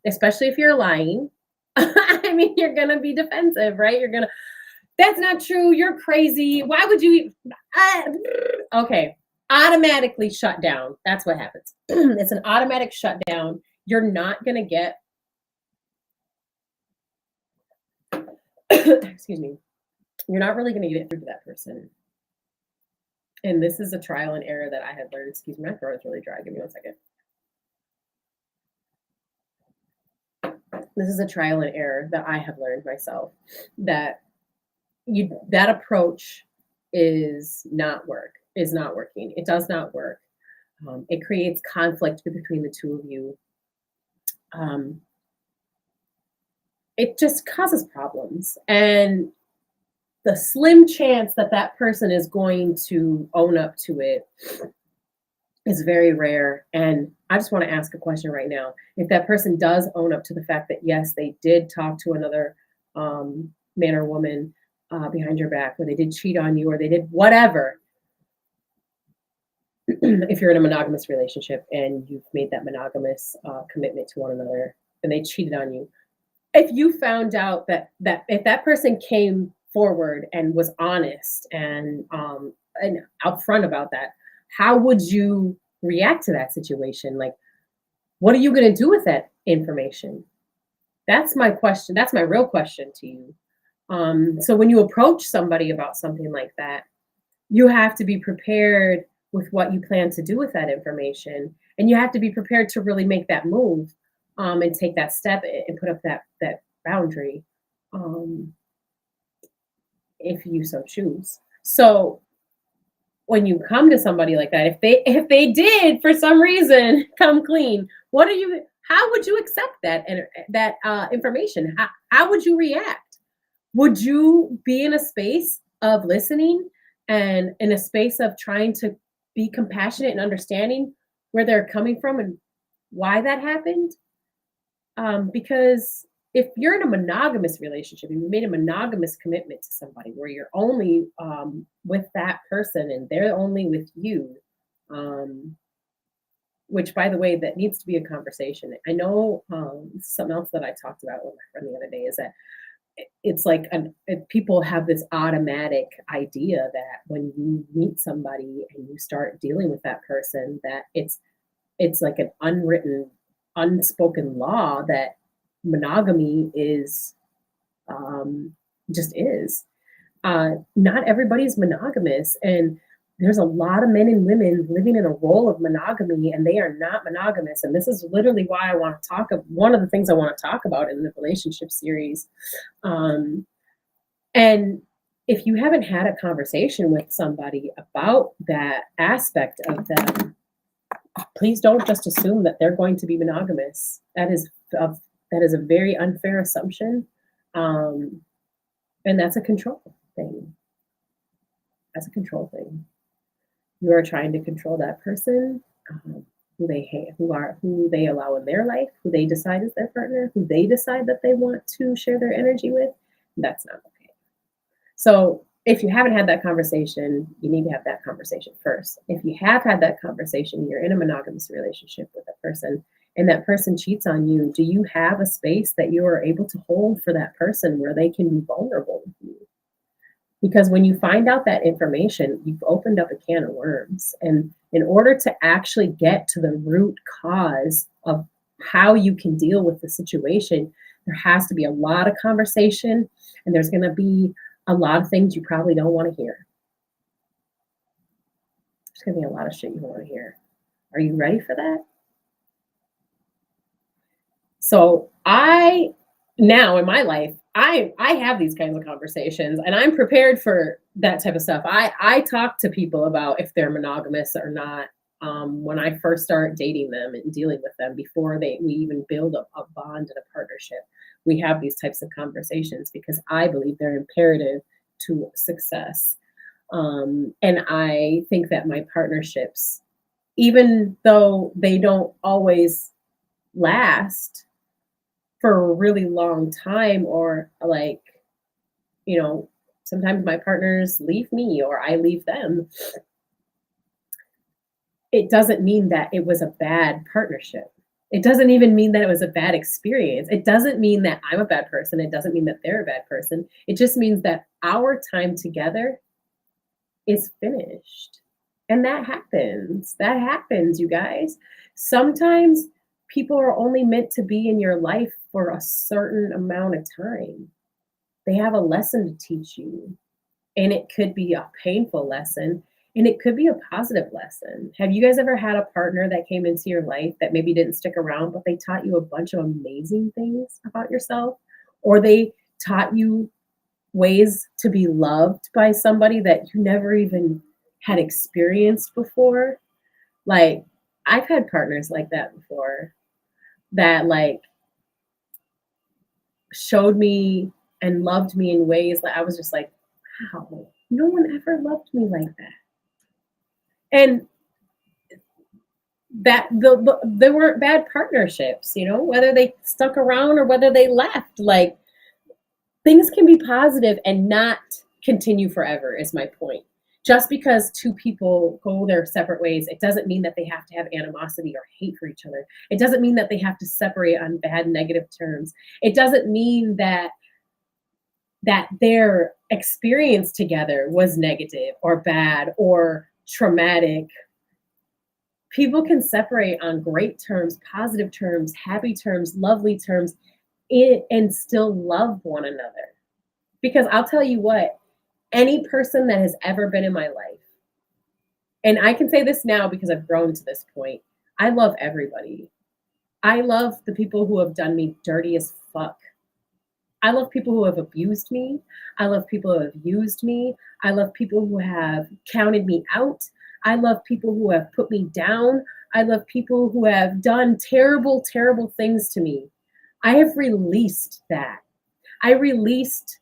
especially if you're lying. I mean, you're going to be defensive, right? That's not true. You're crazy. Why would you? Okay. Automatically shut down. That's what happens. It's an automatic shutdown. You're not going to get, excuse me, you're not really going to get it through to that person. And this is a trial and error that I had learned. Excuse me, my throat is really dry. Give me 1 second. This is a trial and error that I have learned myself, that approach is not working. It does not work. It creates conflict between the two of you. Um, it just causes problems. And the slim chance that that person is going to own up to it is very rare. And I just want to ask a question right now. If that person does own up to the fact that, yes, they did talk to another man or woman behind your back, or they did cheat on you, or they did whatever, if you're in a monogamous relationship and you've made that monogamous commitment to one another and they cheated on you, if you found out that if that person came forward and was honest and upfront about that, how would you react to that situation? Like, what are you going to do with that information? That's my question. That's my real question to you. So when you approach somebody about something like that, you have to be prepared with what you plan to do with that information, and you have to be prepared to really make that move and take that step and put up that boundary, if you so choose. So when you come to somebody like that, if they did for some reason come clean, how would you accept that and that information? How would you react? Would you be in a space of listening and in a space of trying to be compassionate and understanding where they're coming from and why that happened? Because if you're in a monogamous relationship and you made a monogamous commitment to somebody where you're only with that person and they're only with you, which, by the way, that needs to be a conversation. I know something else that I talked about with my friend the other day is that it's like people have this automatic idea that when you meet somebody and you start dealing with that person, that it's like an unwritten, unspoken law that monogamy is just is. Not everybody's monogamous, and there's a lot of men and women living in a role of monogamy, and they are not monogamous. And this is literally why I want to talk of one of the things I want to talk about in the relationship series. And if you haven't had a conversation with somebody about that aspect of them, please don't just assume that they're going to be monogamous. That is a very unfair assumption, and that's a control thing. That's a control thing. You are trying to control that person, who they allow in their life, who they decide is their partner, who they decide that they want to share their energy with. That's not okay. So if you haven't had that conversation, you need to have that conversation first. If you have had that conversation, you're in a monogamous relationship with a person, and that person cheats on you, do you have a space that you are able to hold for that person where they can be vulnerable with you? Because when you find out that information, you've opened up a can of worms. And in order to actually get to the root cause of how you can deal with the situation, there has to be a lot of conversation, and there's going to be a lot of things you probably don't want to hear. There's going to be a lot of shit you don't want to hear. Are you ready for that? So now in my life, I have these kinds of conversations, and I'm prepared for that type of stuff. I talk to people about if they're monogamous or not when I first start dating them and dealing with them before we even build a bond and a partnership. We have these types of conversations because I believe they're imperative to success. And I think that my partnerships, even though they don't always last for a really long time, or like, sometimes my partners leave me or I leave them, it doesn't mean that it was a bad partnership. It doesn't even mean that it was a bad experience. It doesn't mean that I'm a bad person. It doesn't mean that they're a bad person. It just means that our time together is finished. And that happens. That happens, you guys. Sometimes people are only meant to be in your life for a certain amount of time. They have a lesson to teach you. And it could be a painful lesson, and it could be a positive lesson. Have you guys ever had a partner that came into your life that maybe didn't stick around, but they taught you a bunch of amazing things about yourself? Or they taught you ways to be loved by somebody that you never even had experienced before? Like, I've had partners like that before that like showed me and loved me in ways that I was just like, wow, no one ever loved me like that. And that they weren't bad partnerships, you know, whether they stuck around or whether they left. Like things can be positive and not continue forever, is my point. Just because two people go their separate ways, it doesn't mean that they have to have animosity or hate for each other. It doesn't mean that they have to separate on bad, negative terms. It doesn't mean that their experience together was negative or bad or traumatic. People can separate on great terms, positive terms, happy terms, lovely terms, and still love one another. Because I'll tell you what, any person that has ever been in my life, and I can say this now because I've grown to this point, I love everybody. I love the people who have done me dirty as fuck. I love people who have abused me. I love people who have used me. I love people who have counted me out. I love people who have put me down. I love people who have done terrible, terrible things to me. I have released that. I released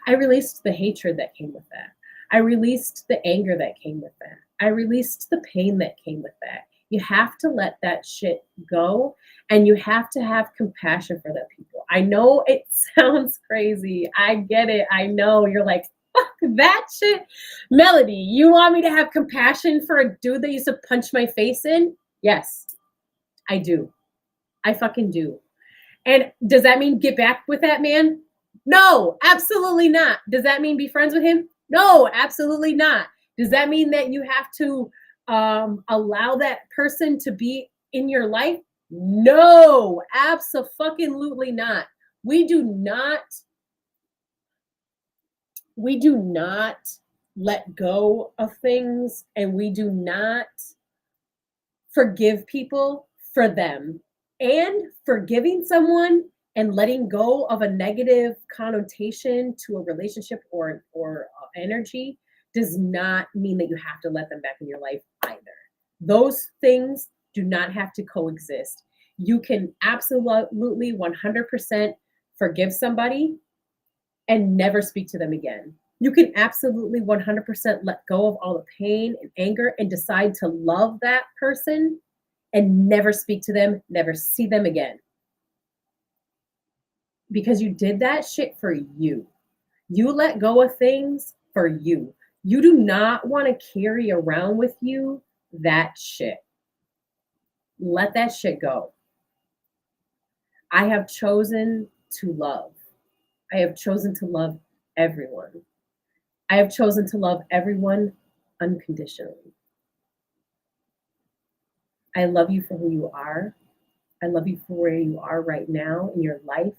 the hatred that came with that. I released the anger that came with that. I released the pain that came with that. You have to let that shit go, and you have to have compassion for that people. I know it sounds crazy. I get it. I know you're like, fuck that shit. Melody, you want me to have compassion for a dude that used to punch my face in? Yes, I do. I fucking do. And does that mean get back with that man? No, absolutely not. Does that mean be friends with him? No, absolutely not. Does that mean that you have to allow that person to be in your life? No, absolutely not. We do not let go of things, and we do not forgive people for them. And forgiving someone and letting go of a negative connotation to a relationship or energy does not mean that you have to let them back in your life either. Those things do not have to coexist. You can absolutely 100% forgive somebody and never speak to them again. You can absolutely 100% let go of all the pain and anger and decide to love that person and never speak to them, never see them again. Because you did that shit for you. You let go of things for you. You do not want to carry around with you that shit. Let that shit go. I have chosen to love. I have chosen to love everyone. I have chosen to love everyone unconditionally. I love you for who you are. I love you for where you are right now in your life.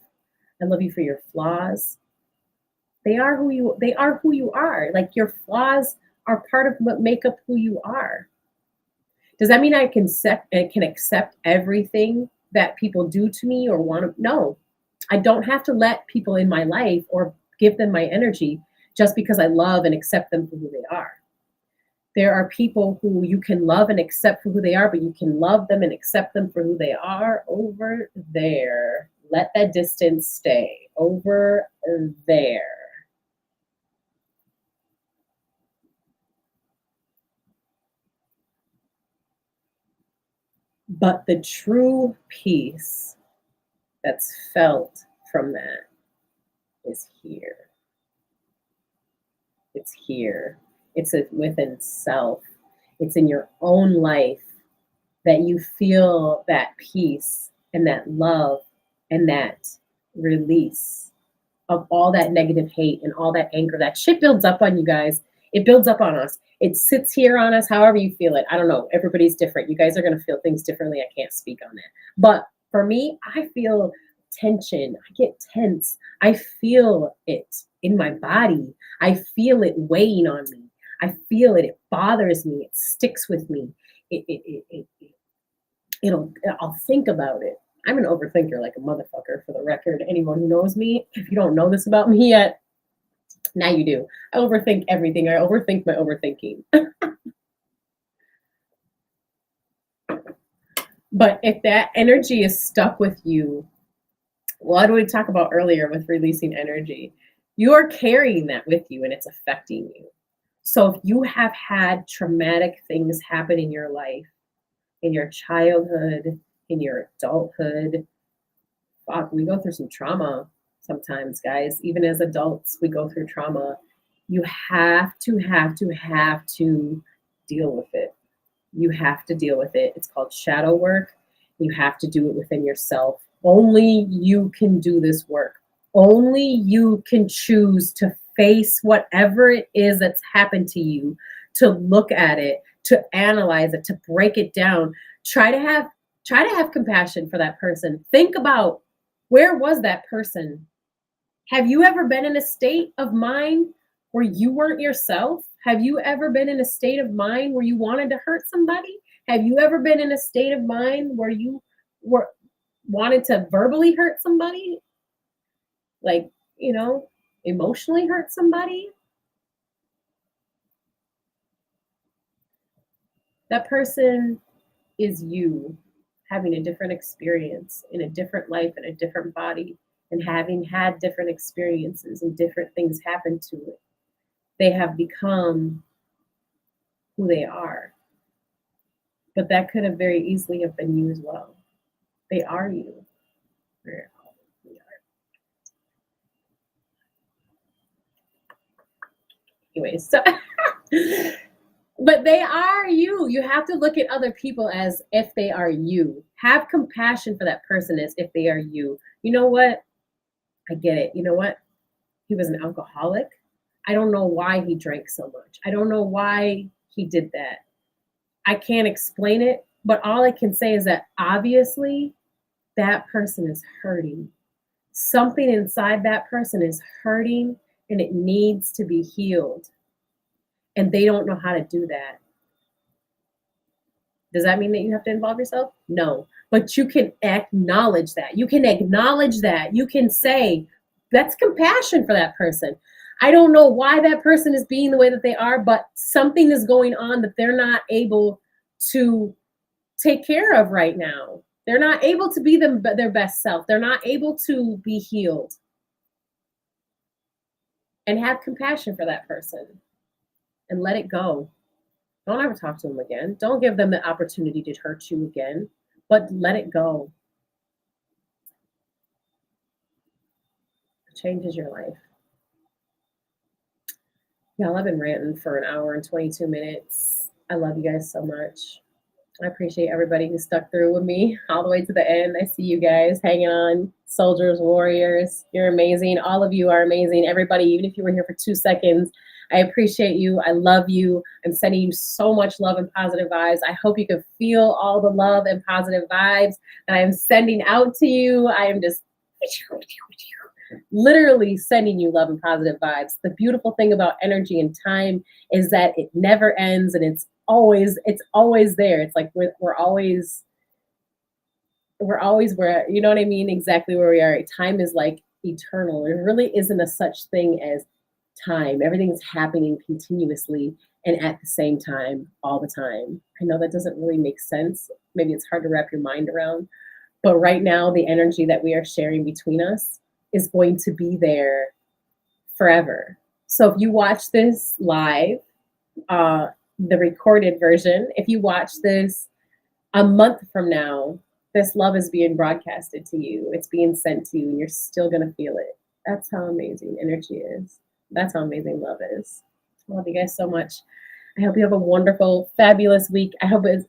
I love you for your flaws. They are who you are. Like your flaws are part of what make up who you are. Does that mean I can accept everything that people do to me or want to? No. I don't have to let people in my life or give them my energy just because I love and accept them for who they are. There are people who you can love and accept for who they are, but you can love them and accept them for who they are over there. Let that distance stay over there. But the true peace that's felt from that is here. It's here. It's within self. It's in your own life that you feel that peace and that love and that release of all that negative hate and all that anger. That shit builds up on you guys. It builds up on us. It sits here on us, however you feel it. I don't know. Everybody's different. You guys are going to feel things differently. I can't speak on that. But for me, I feel tension. I get tense. I feel it in my body. I feel it weighing on me. I feel it. It bothers me. It sticks with me. I'll think about it. I'm an overthinker like a motherfucker, for the record. Anyone who knows me, if you don't know this about me yet, now you do. I overthink everything. I overthink my overthinking. But if that energy is stuck with you, what did we talk about earlier with releasing energy? You're carrying that with you and it's affecting you. So if you have had traumatic things happen in your life, in your childhood, in your adulthood, fuck, we go through some trauma sometimes, guys. Even as adults, we go through trauma. You have to deal with it. You have to deal with it. It's called shadow work. You have to do it within yourself. Only you can do this work. Only you can choose to face whatever it is that's happened to you, to look at it, to analyze it, to break it down. Try to have compassion for that person. Think about, where was that person? Have you ever been in a state of mind where you weren't yourself? Have you ever been in a state of mind where you wanted to hurt somebody? Have you ever been in a state of mind where you were wanted to verbally hurt somebody? Like, emotionally hurt somebody? That person is you having a different experience in a different life, in a different body, and having had different experiences and different things happen to it. They have become who they are. But that could have very easily have been you as well. They are you. Anyways, so but they are you. You have to look at other people as if they are you. Have compassion for that person as if they are you. You know what? I get it. You know what? He was an alcoholic. I don't know why he drank so much. I don't know why he did that. I can't explain it, but all I can say is that obviously that person is hurting. Something inside that person is hurting and it needs to be healed. And they don't know how to do that. Does that mean that you have to involve yourself? No. But you can acknowledge that. You can acknowledge that. You can say, that's compassion for that person. I don't know why that person is being the way that they are, but something is going on that they're not able to take care of right now. They're not able to be their best self. They're not able to be healed. And have compassion for that person and let it go. Don't ever talk to them again. Don't give them the opportunity to hurt you again, but let it go. It changes your life. Y'all, I've been ranting for an hour and 22 minutes. I love you guys so much. I appreciate everybody who stuck through with me all the way to the end. I see you guys hanging on. Soldiers, warriors, you're amazing. All of you are amazing. Everybody, even if you were here for 2 seconds, I appreciate you. I love you. I'm sending you so much love and positive vibes. I hope you can feel all the love and positive vibes that I am sending out to you. I am just literally sending you love and positive vibes. The beautiful thing about energy and time is that it never ends and it's always there. It's like we're always where, you know what I mean? Exactly where we are. Time is like eternal. There really isn't a such thing as time. Everything's happening continuously and at the same time all the time. I know that doesn't really make sense. Maybe it's hard to wrap your mind around, but right now the energy that we are sharing between us is going to be there forever. So if you watch this live, the recorded version, if you watch this a month from now, this love is being broadcasted to you. It's being sent to you and you're still going to feel it. That's how amazing energy is. That's how amazing love is. I love you guys so much. I hope you have a wonderful, fabulous week. I hope it's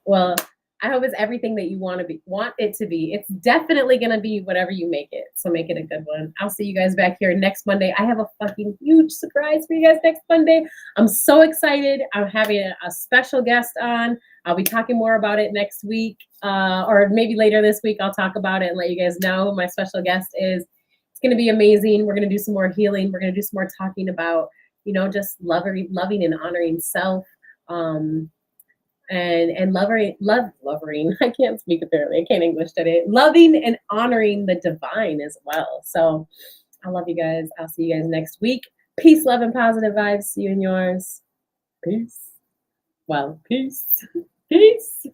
everything that you want it to be. It's definitely going to be whatever you make it. So make it a good one. I'll see you guys back here next Monday. I have a fucking huge surprise for you guys next Monday. I'm so excited. I'm having a special guest on. I'll be talking more about it next week, or maybe later this week. I'll talk about it and let you guys know who my special guest is. It's going to be amazing. We're going to do some more healing. We're going to do some more talking about, just loving and honoring self. And loving. I can't speak apparently. I can't English today. Loving and honoring the divine as well. So I love you guys. I'll see you guys next week. Peace, love, and positive vibes. See you and yours. Peace. Well, peace. Peace.